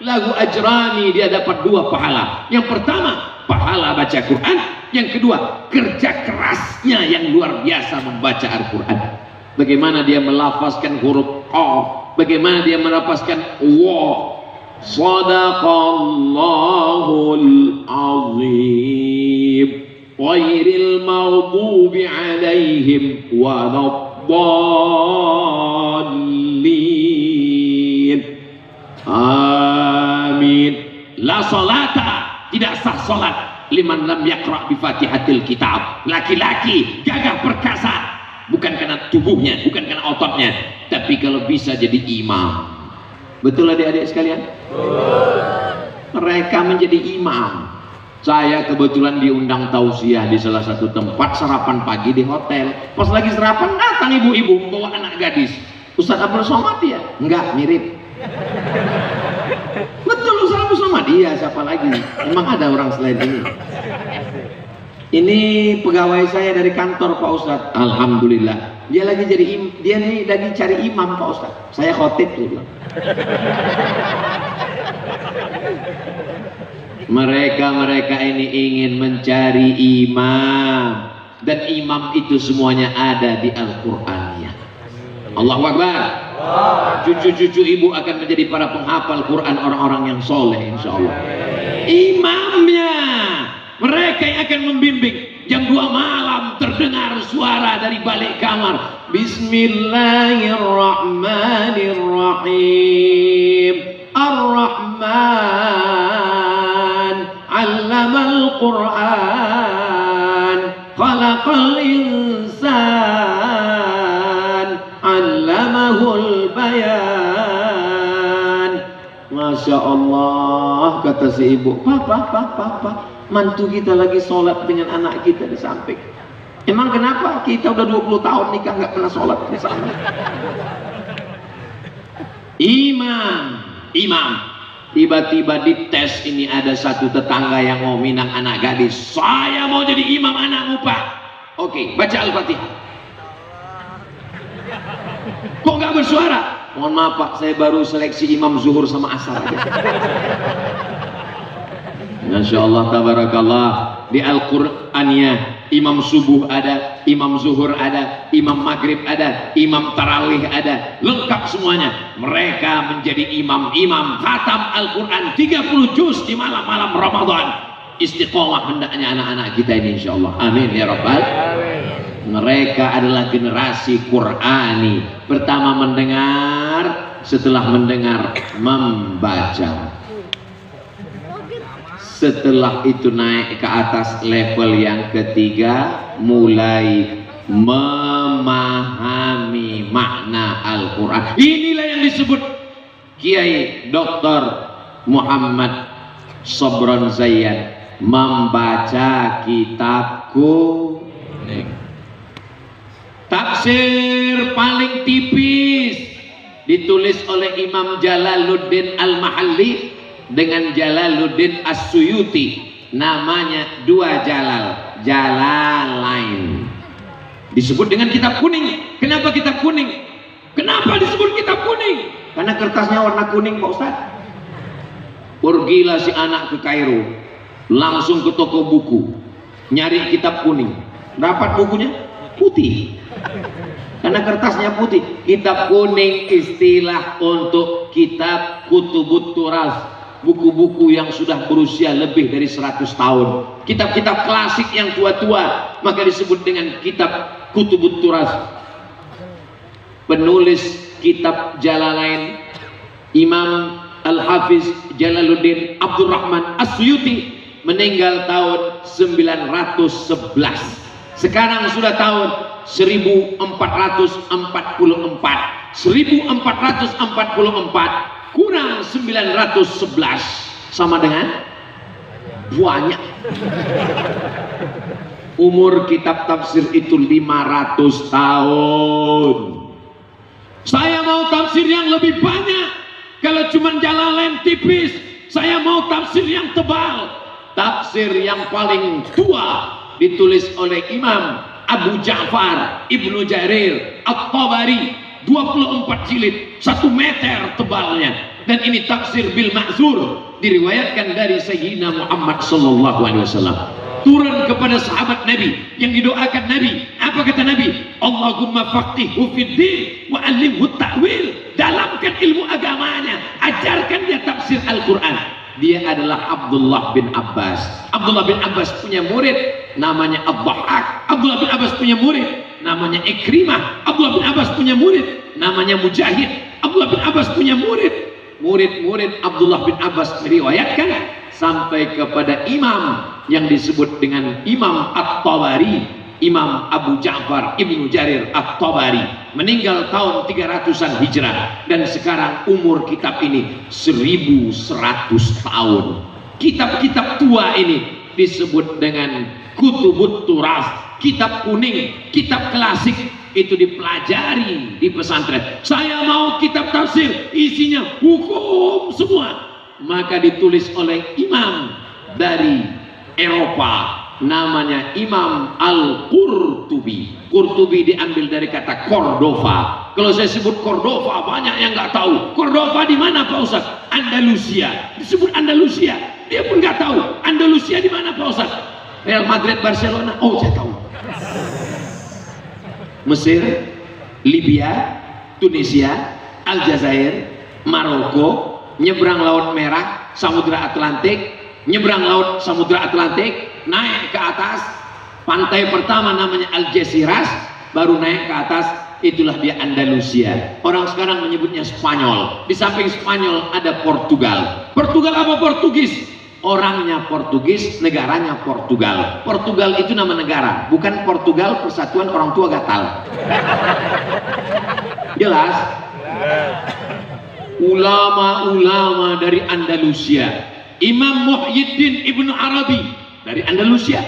Lahu ajrani, dia dapat 2 pahala. Yang pertama pahala baca Quran, yang kedua kerja kerasnya yang luar biasa membaca Al-Quran. Bagaimana dia melafazkan huruf o, bagaimana dia melafazkan wa. Sadaqallahul azim. Ghairil maghdubi alaihim waladdallin. Amin. la salata, tidak sah salat liman lam yaqra bi Fatihatil Kitab. Laki-laki gagah perkasa, bukan karena tubuhnya, bukan karena ototnya, tapi kalau bisa jadi imam. Betul adik-adik sekalian? Mereka menjadi imam. Saya kebetulan diundang tausiah di salah satu tempat sarapan pagi di hotel. Pas lagi sarapan datang ibu-ibu bawa anak gadis. Ustaz Abdul Somad ya? Enggak, mirip. Betul, Ustaz Abdul Somad. Iya, siapa lagi? Memang ada orang selain ini. Ini pegawai saya dari kantor Pak Ustaz. Alhamdulillah. Dia lagi lagi cari imam Pak Ustaz. Saya khotib tuh. Mereka ini ingin mencari imam, dan imam itu semuanya ada di Al-Qur'annya. Allahu Akbar. Cucu-cucu ibu akan menjadi para penghafal Quran, orang-orang yang soleh insyaallah. Imamnya mereka yang akan membimbing. Jam 2 malam terdengar suara dari balik kamar, Bismillahirrahmanirrahim, Ar-Rahman 'allamal Qur'an, khalaqal insan, 'allamahul bayan. Masya Allah, kata si ibu, Papa, mantu kita lagi sholat dengan anak kita di samping. Emang kenapa? Kita udah 20 tahun nikah nggak pernah sholat di samping. Imam. Tiba-tiba di tes ini ada satu tetangga yang mau minang anak gadis. Saya mau jadi imam anakmu, Pak. Oke, baca Al-Fatihah. Kok nggak bersuara? Mohon maaf Pak, saya baru seleksi imam zuhur sama asar aja. Masya Allah, tabarakallah. Di Al-Qur'annya imam subuh ada, imam zuhur ada, imam maghrib ada, imam tarawih ada, lengkap semuanya. Mereka menjadi imam-imam khatam Al-Quran 30 juz di malam-malam Ramadan. Istiqomah hendaknya anak-anak kita ini insya Allah. Amin ya Rabbal. Mereka adalah generasi Qur'ani. Pertama mendengar, setelah mendengar membaca. Setelah itu naik ke atas level yang ketiga, mulai memahami makna Al-Quran. Inilah yang disebut Kiai Dr. Muhammad Sobron Zayyan, membaca kitab kuning. Tafsir paling tipis ditulis oleh Imam Jalaluddin Al-Mahalli dengan Jalaluddin As-Suyuti, namanya dua Jalalain. Disebut dengan kitab kuning. Kenapa kitab kuning? Kenapa disebut kitab kuning? Karena kertasnya warna kuning Pak Ustaz. Pergilah si anak ke Kairo, langsung ke toko buku, nyari kitab kuning. Dapat bukunya putih, karena kertasnya putih. Kitab kuning istilah untuk kitab kutubut turas, buku-buku yang sudah berusia lebih dari 100 tahun, kitab-kitab klasik yang tua-tua, maka disebut dengan kitab kutubut turas. Penulis kitab Jalalain Imam Al-Hafiz Jalaluddin Abdurrahman As-Suyuti meninggal tahun 911. Sekarang sudah tahun 1444. 1444 kurang 911 sama dengan banyak. Umur kitab tafsir itu 500 tahun. Saya mau tafsir yang lebih banyak. Kalau cuma Jalalain tipis, saya mau tafsir yang tebal. Tafsir yang paling tua ditulis oleh Imam Abu Ja'far Ibnu Jarir At-Tabari, 24 jilid, 1 meter tebalnya. Dan ini tafsir bil ma'zur, diriwayatkan dari Sayyidina Muhammad sallallahu alaihi wasallam. Turun kepada sahabat Nabi yang didoakan Nabi. Apa kata Nabi? Allahumma faqihhu fid din wa 'allimhu ta'wil. Dalamkan ilmu agamanya, ajarkan dia tafsir Al-Qur'an. Dia adalah Abdullah bin Abbas. Abdullah bin Abbas punya murid namanya Ad-Dhahhak. Abdullah bin Abbas punya murid namanya Ikrimah. Abdullah bin Abbas punya murid namanya Mujahid. Abdullah bin Abbas punya murid murid Abdullah bin Abbas meriwayatkan sampai kepada imam yang disebut dengan Imam At-Tabari, Imam Abu Ja'far Ibnu Jarir At-Tabari, meninggal tahun 300-an Hijrah, dan sekarang umur kitab ini 1100 tahun. Kitab-kitab tua ini disebut dengan Kutubut Turas, kitab kuning, kitab klasik, itu dipelajari di pesantren. Saya mau kitab tafsir, isinya hukum semua, maka ditulis oleh imam dari Eropa, namanya Imam Al-Qurtubi. Qurtubi diambil dari kata Cordova. Kalau saya sebut Cordova, banyak yang nggak tahu. Cordova di mana Pak Ustaz? Andalusia. Disebut Andalusia, dia pun nggak tahu. Andalusia di mana Pak Ustaz? Real Madrid, Barcelona. Oh, saya tahu. Mesir, Libya, Tunisia, Aljazair, Maroko, nyebrang Laut Merah, Samudra Atlantik, nyebrang Laut Samudra Atlantik, naik ke atas, pantai pertama namanya Algeciras, baru naik ke atas, itulah dia Andalusia. Orang sekarang menyebutnya Spanyol. Di samping Spanyol ada Portugal. Portugal apa Portugis? Orangnya Portugis, negaranya Portugal. Portugal itu nama negara, bukan Portugal Persatuan Orang Tua Gatal. Jelas? Ulama-ulama dari Andalusia. Imam Muhyiddin Ibnu Arabi dari Andalusia.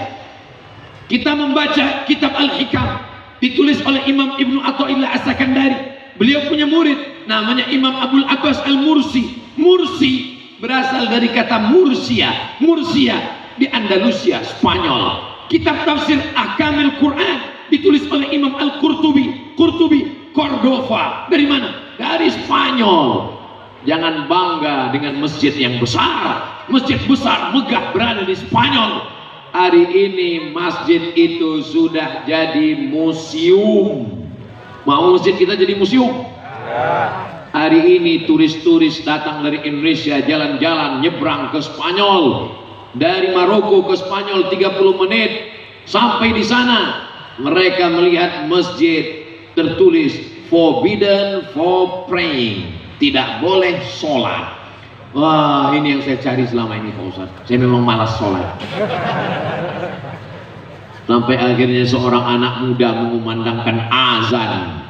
Kita membaca kitab Al-Hikam, ditulis oleh Imam Ibnu Athaillah As-Sakandari. Beliau punya murid namanya Imam Abul Abbas Al-Mursi. Mursi berasal dari kata Mursia. Mursia di Andalusia, Spanyol. Kitab tafsir Ahkamil Quran ditulis oleh Imam Al-Qurtubi. Qurtubi, Cordova. Dari mana? Dari Spanyol. Jangan bangga dengan masjid yang besar. Masjid besar megah berada di Spanyol. Hari ini masjid itu sudah jadi museum. Mau masjid kita jadi museum? Hari ini turis-turis datang dari Indonesia, jalan-jalan nyebrang ke Spanyol. Dari Maroko ke Spanyol 30 menit. Sampai di sana mereka melihat masjid tertulis forbidden for praying, tidak boleh sholat. Wah, ini yang saya cari selama ini Pak Ustaz. Saya memang malas sholat. Sampai akhirnya seorang anak muda mengumandangkan azan.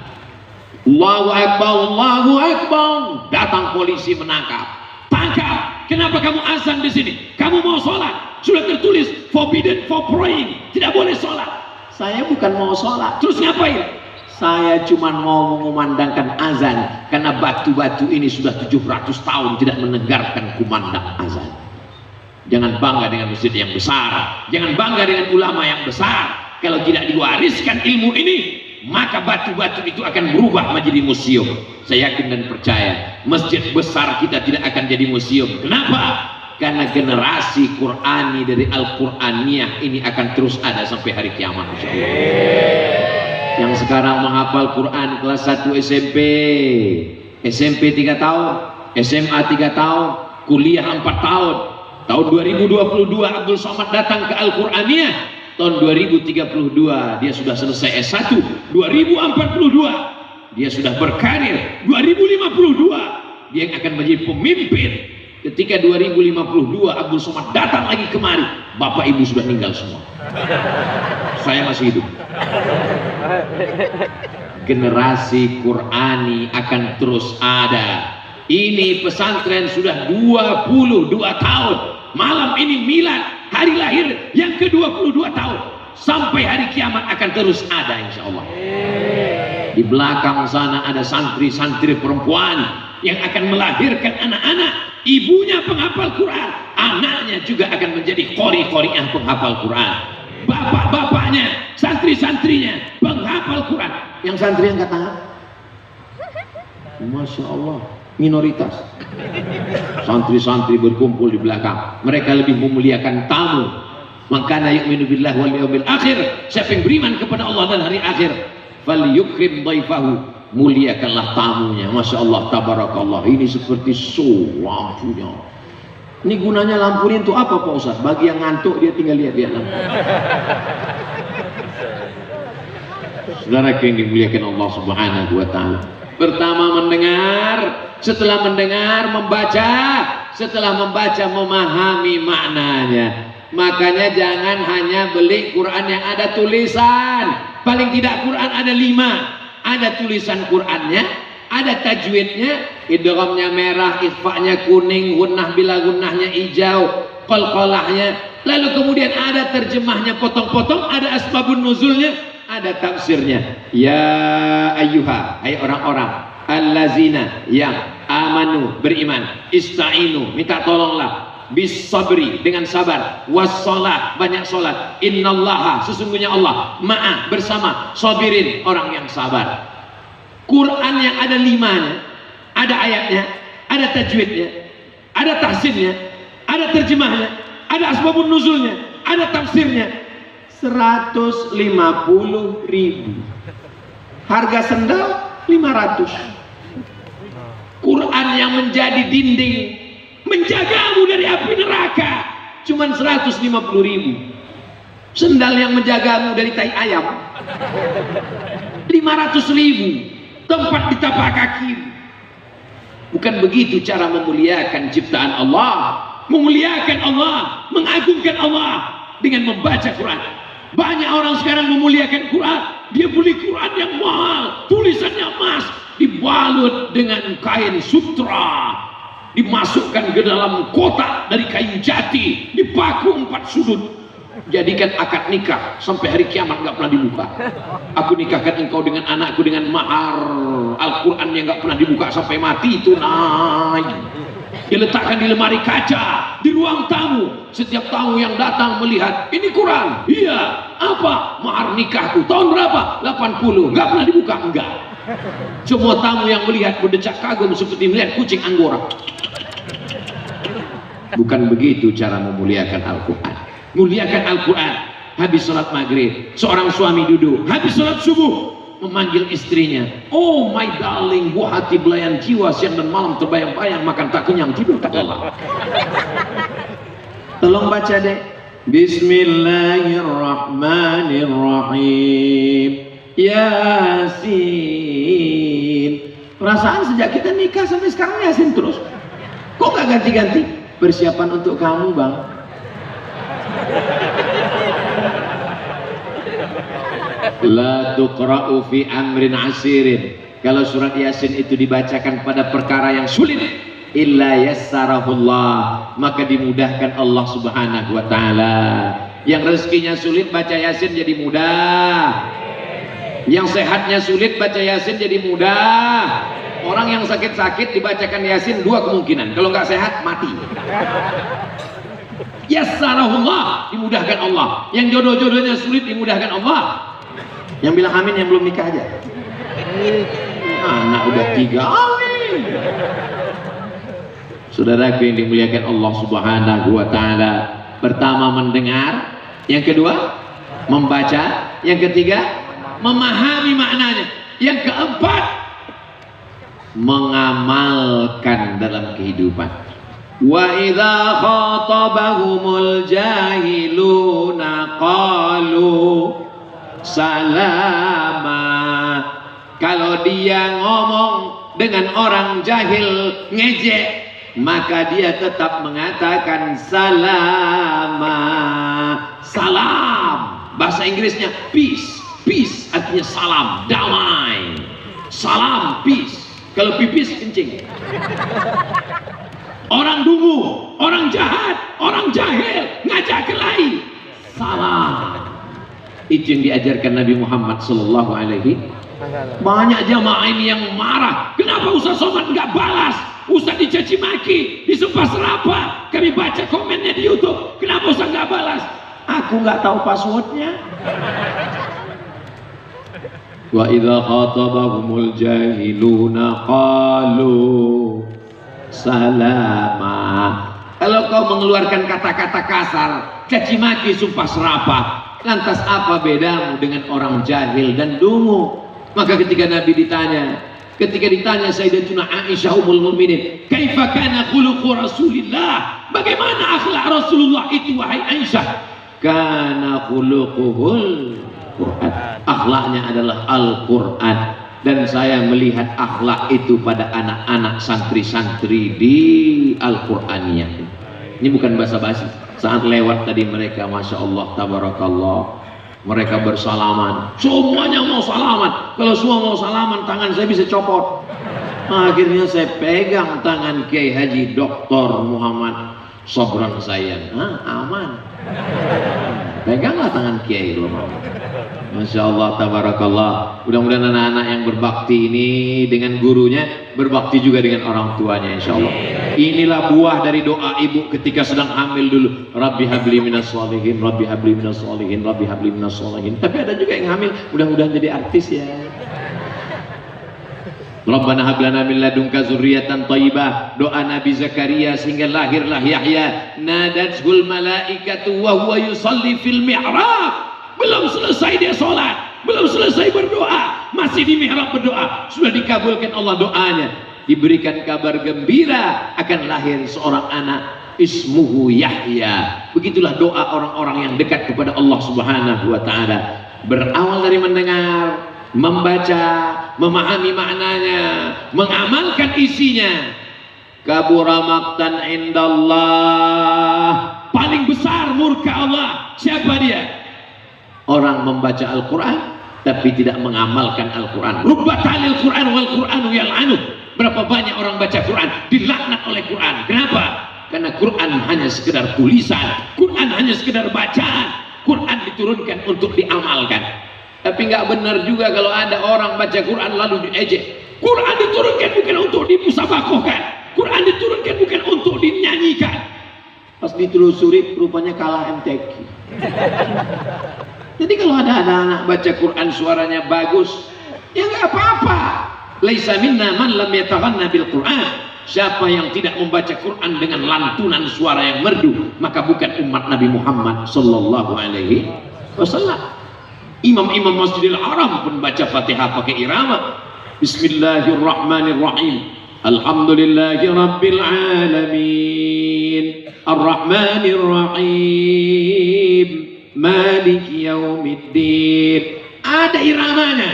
Allahu Akbar, Allahu Akbar. Datang polisi menangkap. Tangkap. Kenapa kamu azan di sini? Kamu mau sholat? Sudah tertulis forbidden for praying, tidak boleh sholat. Saya bukan mau sholat. Terus ngapain? Saya cuma mau mengumandangkan azan karena batu-batu ini sudah 700 tahun tidak mendengarkan kumandang azan. Jangan bangga dengan masjid yang besar. Jangan bangga dengan ulama yang besar. Kalau tidak diwariskan ilmu ini, maka batu-batu itu akan berubah menjadi museum. Saya yakin dan percaya masjid besar kita tidak akan jadi museum. Kenapa? Karena generasi Qurani dari Al-Quraniyah ini akan terus ada sampai hari kiamat, insyaallah. Yang sekarang menghafal Quran kelas 1 SMP, SMP 3 tahun, SMA 3 tahun, kuliah 4 tahun. Tahun 2022 Abdul Somad datang ke Al-Quraniyah. Tahun 2032 dia sudah selesai S1. 2042 dia sudah berkarir. 2052 dia akan menjadi pemimpin. Ketika 2052 Abdul Somad datang lagi kemari, bapak ibu sudah meninggal semua. Saya masih hidup. Generasi Qurani akan terus ada. Ini pesantren sudah 22 tahun. Malam ini milad, hari lahir yang ke-22 tahun. Sampai hari kiamat akan terus ada, insya Allah. Di belakang sana ada santri-santri perempuan yang akan melahirkan anak-anak. Ibunya penghafal Quran, anaknya juga akan menjadi qori-qori yang penghafal Quran. Bapak-bapaknya, santri-santrinya penghafal Quran. Yang santri yang kata, Masya Allah, minoritas. Santri-santri berkumpul di belakang. Mereka lebih memuliakan tamu. Makana yu'minu billah wal yawmil akhir. Siapa yang beriman kepada Allah dan hari akhir, falyukrim dhaifahu, muliakanlah tamunya. Masya Allah, tabarakallah. Ini seperti lampunya. Ini gunanya lampu ini untuk apa Pak Ustaz? Bagi yang ngantuk dia tinggal lihat-lihat lampu. Saudara yang dimuliakan Allah Subhanahu wa ta'ala, Pertama mendengar, setelah mendengar membaca, setelah membaca memahami maknanya. Makanya jangan hanya beli Quran yang ada tulisan. Paling tidak Quran ada 5. Ada tulisan Qurannya, ada tajwidnya, idghamnya merah, ikhfa'nya kuning, gunnah bila gunnahnya hijau, qalqalahnya. Lalu kemudian ada terjemahnya potong-potong, ada asbabun nuzulnya, ada tafsirnya. Ya ayyuha, hai orang-orang, allazina yang amanu, beriman, ista'inu, minta tolonglah, bis sabri, dengan sabar, wassalah, banyak salat, innallaha, sesungguhnya Allah, ma'a, bersama, sabirin, orang yang sabar. Quran yang ada 5-nya, ada ayatnya, ada tajwidnya, ada tahsinnya, ada terjemahnya, ada asbabun nuzulnya, ada tafsirnya, 150.000. Harga sendal 500. Quran yang menjadi dinding menjagamu dari api neraka cuman 150.000. Sendal yang menjagamu dari tai ayam 500.000. Tempat di tapak kaki. Bukan begitu cara memuliakan ciptaan Allah, memuliakan Allah, mengagungkan Allah dengan membaca Quran. Banyak orang sekarang memuliakan Quran, dia beli Quran yang mahal, tulisannya emas, dibalut dengan kain sutra, dimasukkan ke dalam kotak dari kayu jati, dipaku 4 sudut, jadikan akad nikah sampai hari kiamat nggak pernah dibuka. Aku nikahkan engkau dengan anakku dengan mahar Al-Quran yang nggak pernah dibuka sampai mati itu. Diletakkan di lemari kaca di ruang tamu. Setiap tamu yang datang melihat ini Quran. Iya. Apa? Mahar nikahku. Tahun berapa? 80. Nggak pernah dibuka? Enggak. Semua tamu yang melihat berdecak kagum seperti melihat kucing Anggora. Bukan begitu cara memuliakan Al-Quran. Muliakan Al-Quran. Habis sholat maghrib, seorang suami duduk. Habis sholat subuh, memanggil istrinya. Oh my darling, buah hati belayan jiwa, siang dan malam terbayang-bayang, makan tak kenyang, tidur tak lelap. Tolong baca deh. Bismillahirrahmanirrahim. Yasin. Perasaan sejak kita nikah sampai sekarang Yasin terus. Kok gak ganti-ganti? Persiapan untuk kamu, Bang. La tuqra'u fi amrin asirin. Kalau surat Yasin itu dibacakan pada perkara yang sulit, illa yassarahullah, maka dimudahkan Allah Subhanahu wa taala. Yang rezekinya sulit baca Yasin jadi mudah. Yang sehatnya sulit baca Yasin jadi mudah. Orang yang sakit-sakit dibacakan Yasin 2 kemungkinan. Kalau nggak sehat mati. Yassarahullah, dimudahkan Allah. Yang jodoh-jodohnya sulit dimudahkan Allah. Yang bilang amin yang belum nikah aja. Anak udah 3, amin. Saudaraku yang dimuliakan Allah Subhanahu wa taala, pertama mendengar, yang kedua membaca, yang ketiga memahami maknanya, yang keempat mengamalkan dalam kehidupan. Wa idza khatabahumul jahiluna qalu salama. Kalau dia ngomong dengan orang jahil, ngejek, maka dia tetap mengatakan salama. Salam, bahasa Inggrisnya peace. Peace artinya salam, damai. Salam, peace. Kalau pipis, kencing. Orang dungu, orang jahat, orang jahil, ngajak kelahi, salam. Itu yang diajarkan Nabi Muhammad sallallahu alaihi. Banyak jamaah ini yang marah. Kenapa Ustaz Somad nggak balas? Ustaz dicaci maki, disumpah serapah. Kami baca komennya di YouTube. Kenapa Ustaz nggak balas? Aku nggak tahu passwordnya. Wa idza khatabahumul jahiluna qalu salama. Kalau kau mengeluarkan kata-kata kasar, caci maki, sumpah serapah, lantas apa bedamu dengan orang jahil dan dungu? Maka ketika Nabi ditanya, Sayyidatuna Aisyah Ummul Mukminin, kaifa kana khuluqu Rasulillah? Bagaimana akhlak Rasulullah itu wahai Aisyah? Kana khuluquhul Quran. Akhlaknya adalah Al-Quran. dan saya melihat akhlak itu pada anak-anak santri-santri di Al-Qur'aniyah. Ini bukan basa-basi. Saat lewat tadi mereka, Masya Allah, tabarakallah, mereka bersalaman, semuanya mau salaman. Kalau semua mau salaman, tangan saya bisa copot. Akhirnya saya pegang tangan Kiai Haji Dr. Muhammad Sobran Sayang. Aman. Peganglah tangan Kiai lo mau. Masya Allah, tabarakallah. Mudah-mudahan anak-anak yang berbakti ini dengan gurunya, berbakti juga dengan orang tuanya, insya Allah. Inilah buah dari doa ibu ketika sedang hamil dulu. Rabbi habli minas sholihin, Rabbi habli minas sholihin, Rabbi habli minas sholihin. Tapi ada juga yang hamil, mudah-mudahan jadi artis ya. Rabbana hab lana min ladunka dzurriyyatan thayyibah. Doa Nabi Zakaria sehingga lahirlah Yahya. Nadatul malaikatu wa huwa yusalli fil mi'rab. Belum selesai dia sholat, belum selesai berdoa, masih di mihrab berdoa. Sudah dikabulkan Allah doanya. Diberikan kabar gembira akan lahir seorang anak, ismuhu Yahya. Begitulah doa orang-orang yang dekat kepada Allah Subhanahu wa taala. Berawal dari mendengar, membaca, memahami maknanya, mengamalkan isinya. Kabura maqtan indallah. Paling besar murka Allah. Siapa dia? Orang membaca Al-Quran tapi tidak mengamalkan Al-Quran. Rubba ta'lil Quran wal Quranu yal'anuh. Berapa banyak orang baca Quran dilaknat oleh Quran. Kenapa? Karena Quran hanya sekedar tulisan, Quran hanya sekedar bacaan. Quran diturunkan untuk diamalkan. Tapi nggak benar juga kalau ada orang baca Quran lalu diejek. Quran diturunkan bukan untuk dimusabakohkan, Quran diturunkan bukan untuk dinyanyikan. Pas ditelusuri rupanya kalah MTQ. Jadi kalau ada anak-anak baca Quran suaranya bagus, ya nggak apa-apa. Laisa minna man lam yataghanna bil Quran. Siapa yang tidak membaca Quran dengan lantunan suara yang merdu, maka bukan umat Nabi Muhammad sallallahu alaihi wasallam. Imam-imam Masjidil Haram pun baca Fatihah pakai irama. Bismillahirrahmanirrahim. Alhamdulillahi rabbil alamin. Ar-Rahmanir Rahim. Maliki yaumiddin. Ada iramanya,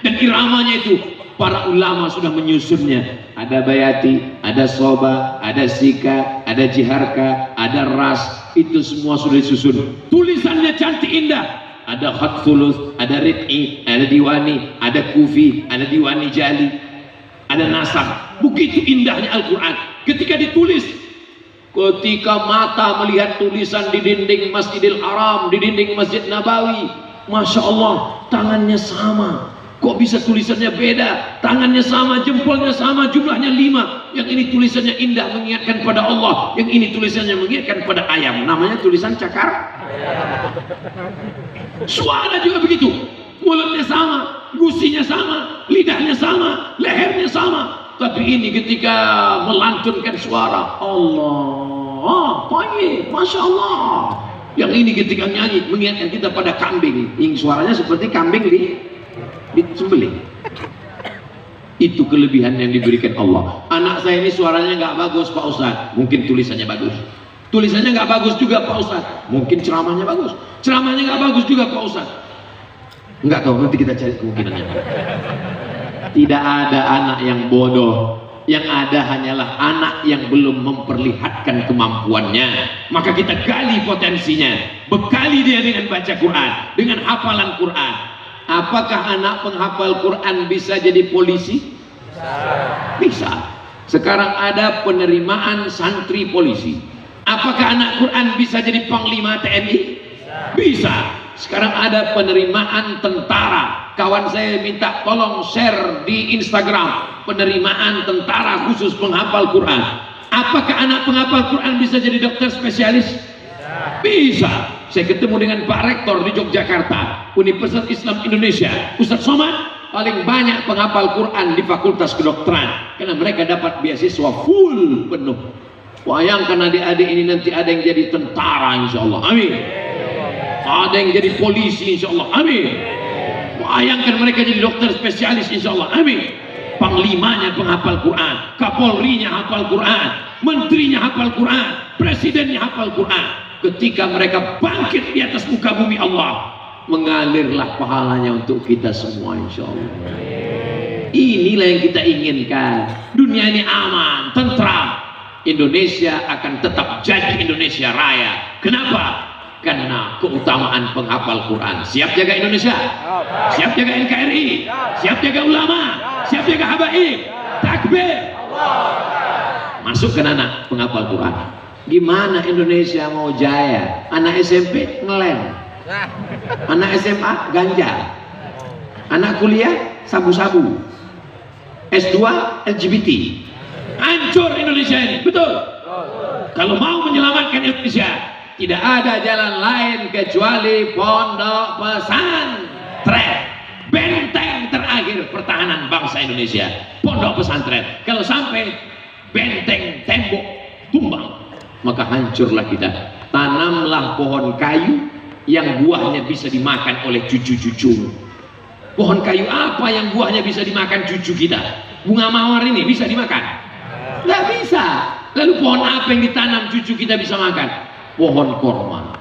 dan iramanya itu para ulama sudah menyusunnya. Ada bayati, ada soba, ada sika, ada jiharka, ada ras. Itu semua sudah disusun. Tulisannya cantik indah. Ada khat thuluth, ada rit'i, ada diwani, ada kufi, ada diwani jali, ada nasakh. Begitu indahnya Al-Quran ketika ditulis. Ketika mata melihat tulisan di dinding Masjidil Haram, di dinding Masjid Nabawi, Masya Allah, tangannya sama. Kok bisa tulisannya beda? Tangannya sama, jempolnya sama, jumlahnya 5. Yang ini tulisannya indah, mengingatkan pada Allah. Yang ini tulisannya mengingatkan pada ayam. Namanya tulisan cakar. Suara juga begitu. Mulutnya sama, gusinya sama, lidahnya sama, lehernya sama. Tapi ini ketika melantunkan suara, Allah, Masya Allah. Yang ini ketika nyanyi mengingatkan kita pada kambing, yang suaranya seperti kambing disembelih. Itu kelebihan yang diberikan Allah. Anak saya ini suaranya nggak bagus Pak Ustadz, mungkin tulisannya bagus. Tulisannya nggak bagus juga Pak Ustadz, mungkin ceramahnya bagus. Ceramahnya nggak bagus juga Pak Ustadz. Nggak tahu, nanti kita cari kemungkinannya. Tidak ada anak yang bodoh, yang ada hanyalah anak yang belum memperlihatkan kemampuannya. Maka kita gali potensinya, bekali dia dengan baca Quran, dengan hafalan Quran. Apakah anak penghafal Quran bisa jadi polisi? Bisa. Sekarang ada penerimaan santri polisi. Apakah anak Quran bisa jadi panglima TNI? Bisa. Sekarang ada penerimaan tentara. Kawan saya minta tolong share di Instagram penerimaan tentara khusus penghafal Quran. Apakah anak penghafal Quran bisa jadi dokter spesialis? Bisa. Saya ketemu dengan Pak Rektor di Yogyakarta, Universitas Islam Indonesia, Ustadz Somad. Paling banyak penghafal Quran di Fakultas Kedokteran karena mereka dapat beasiswa full penuh. Bayangkan adik-adik ini nanti ada yang jadi tentara, insya Allah, amin. Ada yang jadi polisi, insya Allah, amin. Bayangkan mereka jadi dokter spesialis, insya Allah, amin. Panglimanya penghafal Quran, Kapolrinya hafal Quran, menterinya hafal Quran, presidennya hafal Quran. Ketika mereka bangkit di atas muka bumi Allah, mengalirlah pahalanya untuk kita semua, insya Allah. Inilah yang kita inginkan. Dunia ini aman, tentram. Indonesia akan tetap jadi Indonesia Raya. Kenapa? Karena keutamaan penghafal Quran. Siap jaga Indonesia? Siap jaga NKRI? Siap jaga ulama? Siap jaga habaib? Takbir! Masuk ke anak penghafal Quran. Gimana Indonesia mau jaya? Anak SMP ngelem, anak SMA ganja, anak kuliah sabu-sabu, S2 LGBT. Hancur Indonesia ini, betul? Kalau mau menyelamatkan Indonesia, tidak ada jalan lain kecuali pondok pesantren. Benteng terakhir pertahanan bangsa Indonesia, pondok pesantren. Kalau sampai benteng tembok tumbang, maka hancurlah kita. Tanamlah pohon kayu yang buahnya bisa dimakan oleh cucu-cucu. Pohon kayu apa yang buahnya bisa dimakan cucu kita? Bunga mawar ini bisa dimakan? Nggak bisa. Lalu pohon apa yang ditanam cucu kita bisa makan? Pohon korma.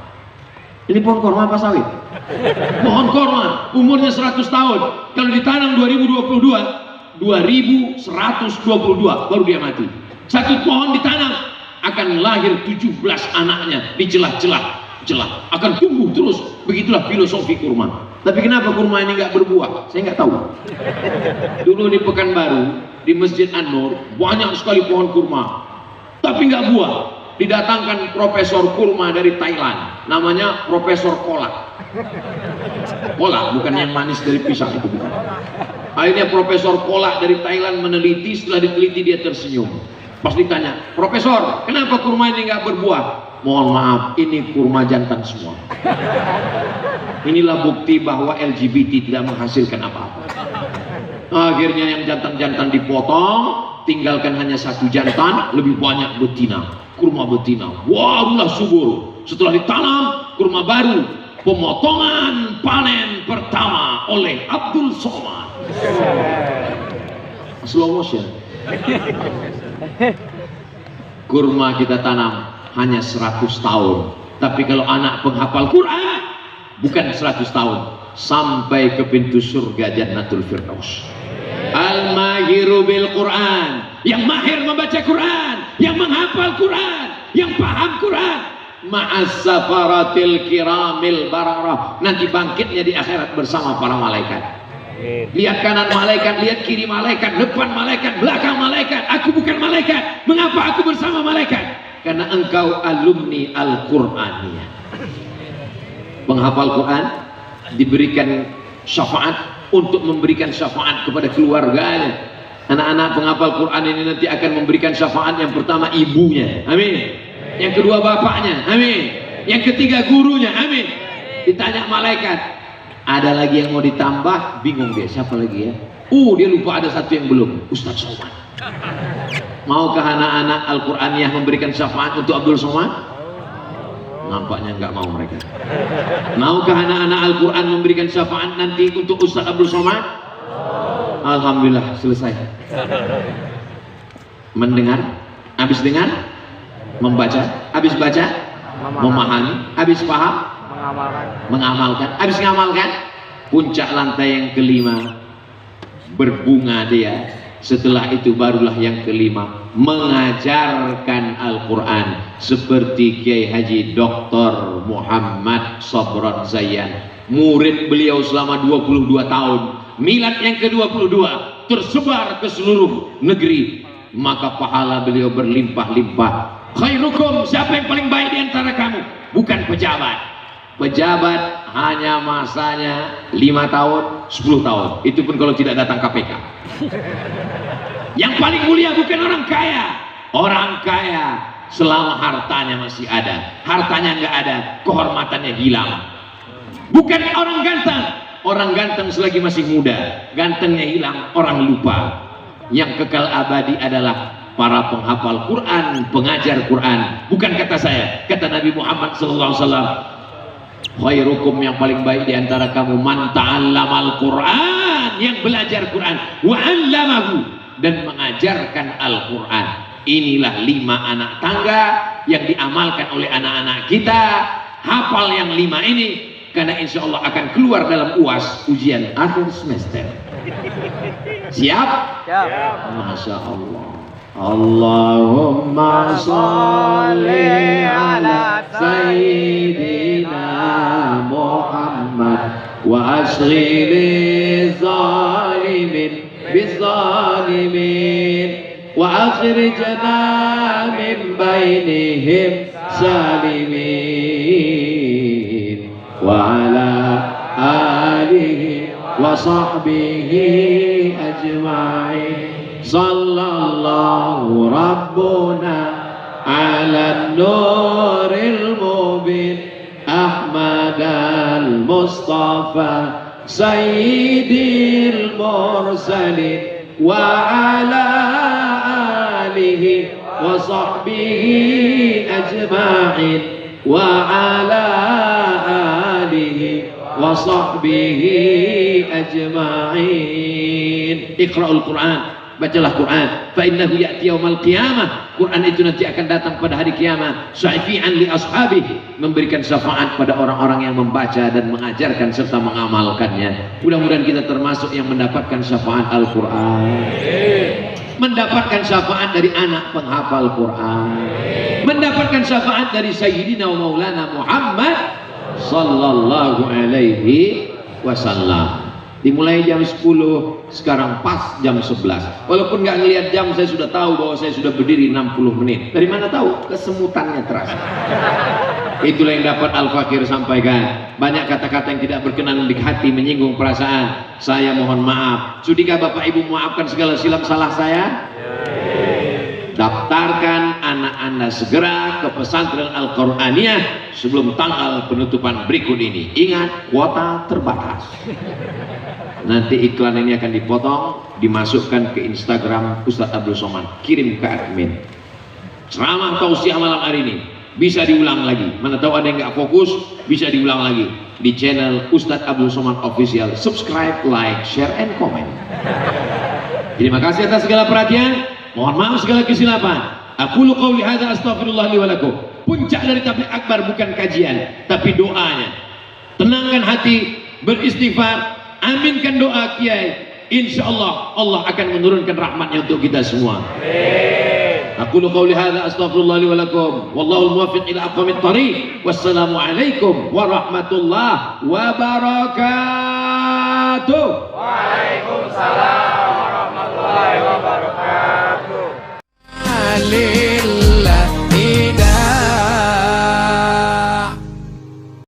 Ini pohon korma apa sawit? Pohon korma, umurnya 100 tahun. Kalau ditanam 2022, 2122 baru dia mati. Satu pohon ditanam akan lahir 17 anaknya di celah-celah, akan tumbuh terus. Begitulah filosofi kurma. Tapi kenapa kurma ini nggak berbuah? Saya nggak tahu. Dulu di Pekanbaru, di Masjid An-Nur, banyak sekali pohon kurma, tapi nggak buah. Didatangkan profesor kurma dari Thailand, namanya Profesor Kolak. Kolak, bukan yang manis dari pisang itu, bukan. Akhirnya Profesor Kolak dari Thailand meneliti, setelah diteliti dia tersenyum. Pas ditanya, Profesor, kenapa kurma ini nggak berbuah? Mohon maaf, ini kurma jantan semua. Inilah bukti bahwa LGBT tidak menghasilkan apa-apa. Akhirnya yang jantan-jantan dipotong, tinggalkan hanya satu jantan, lebih banyak betina. Kurma betina, warulah subur. Setelah ditanam, kurma baru. Pemotongan panen pertama oleh Abdul Somad. Slow motion. Kurma kita tanam hanya 100 tahun. Tapi kalau anak penghafal Quran, bukan 100 tahun, sampai ke pintu surga Jannatul Firdaus. Al-mahiru bil Quran, yang mahir membaca Quran, yang menghafal Quran, yang paham Quran, ma'as safaratil kiramil bararah, nanti bangkitnya di akhirat bersama para malaikat. Lihat kanan malaikat, lihat kiri malaikat, depan malaikat, belakang malaikat. Aku bukan malaikat. Mengapa aku bersama malaikat? Karena engkau alumni Al-Qur'aniyah. Penghafal Quran diberikan syafaat, untuk memberikan syafaat kepada keluarganya. Anak-anak penghafal Quran ini nanti akan memberikan syafaat. Yang pertama ibunya, amin. Yang kedua bapaknya, amin. Yang ketiga gurunya, amin. Ditanya malaikat, ada lagi yang mau ditambah? Bingung dia, siapa lagi ya? Dia lupa ada satu yang belum, Ustadz Somad. Maukah anak-anak Al-Quraniyah memberikan syafaat untuk Abdul Somad? Nampaknya nggak mau mereka. Maukah anak-anak Al-Quran memberikan syafaat nanti untuk Ustaz Abdul Somad? Alhamdulillah, selesai. Mendengar, habis dengar, membaca, habis baca, memahami, habis paham, mengamalkan, habis mengamalkan, puncak lantai yang kelima, berbunga dia. Setelah itu barulah yang kelima, mengajarkan Al-Quran seperti Kiai Haji Dr. Muhammad Sabran Zayan. Murid beliau selama 22 tahun, milad yang ke-22, tersebar ke seluruh negeri, maka pahala beliau berlimpah-limpah. Khairukum, siapa yang paling baik di antara kamu? Bukan pejabat. Pejabat hanya masanya 5 tahun, 10 tahun. Itu pun kalau tidak datang KPK. Yang paling mulia bukan orang kaya. Orang kaya selama hartanya masih ada. Hartanya nggak ada, kehormatannya hilang. Bukan orang ganteng. Orang ganteng selagi masih muda, gantengnya hilang, orang lupa. Yang kekal abadi adalah para penghafal Quran, pengajar Quran. Bukan kata saya, kata Nabi Muhammad SAW. Khairukum, yang paling baik di antara kamu, man ta'allamal Quran, yang belajar Quran, wa 'allamahu, dan mengajarkan Al-Quran. Inilah 5 anak tangga yang diamalkan oleh anak-anak kita. Hafal yang 5 ini, karena insya Allah akan keluar dalam UAS, ujian akhir semester. Siap? Masya Allah. Allahumma sholli ala Sayyidina Muhammad wa ashghili zalimin bizzalimin wa akhrijna min bainihim salimin wa ala alihi wa sahbihi ajma'in. Sallallahu Rabbuna ala nuril mubin Ahmad al-Mustafa Sayyidil Mursalin wa ala alihi wa sahbihi ajma'in wa ala alihi wa sahbihi ajma'in. Iqra'ul Quran, bacalah Quran, fa innahu ya'ti yaumal qiyamah. Quran itu nanti akan datang pada hari kiamat, syafi'an li ashabihi, memberikan syafaat pada orang-orang yang membaca dan mengajarkan serta mengamalkannya. Mudah-mudahan kita termasuk yang mendapatkan syafaat Al-Quran, mendapatkan syafaat dari anak penghafal Quran, mendapatkan syafaat dari Sayyidina wa Maulana Muhammad sallallahu alaihi wasallam. Dimulai jam 10, sekarang pas jam 11. Walaupun nggak ngelihat jam, saya sudah tahu bahwa saya sudah berdiri 60 menit. Dari mana tahu? Kesemutannya terasa. Itulah yang dapat Al-Fakir sampaikan. Banyak kata-kata yang tidak berkenan di hati, menyinggung perasaan. Saya mohon maaf. Sudikah Bapak Ibu memaafkan segala silap salah saya? Daftarkan anak Anda segera ke pesantren Al-Quraniyah sebelum tanggal penutupan berikut ini. Ingat, kuota terbatas. Nanti iklan ini akan dipotong, dimasukkan ke Instagram Ustadz Abdul Somad, kirim ke admin. Ceramah tausiah malam hari ini bisa diulang lagi. Mana tahu ada yang nggak fokus, bisa diulang lagi di channel Ustadz Abdul Somad Official. Subscribe, like, share, and comment. Terima kasih atas segala perhatian. Mohon maaf segala kesilapan. Aqulu qouli hadza astaghfirullah li wa lakum. Puncak dari tabligh akbar bukan kajian, tapi doanya. Tenangkan hati, beristighfar, aminkan doa kiai. Insyaallah Allah akan menurunkan rahmatnya untuk kita semua. Aqulu qouli hadza astaghfirullah li wa lakum. Wallahu muwaffiq ila aqwamit thariq. Wassalamu alaikum warahmatullahi wabarakatuh. Waalaikumsalam.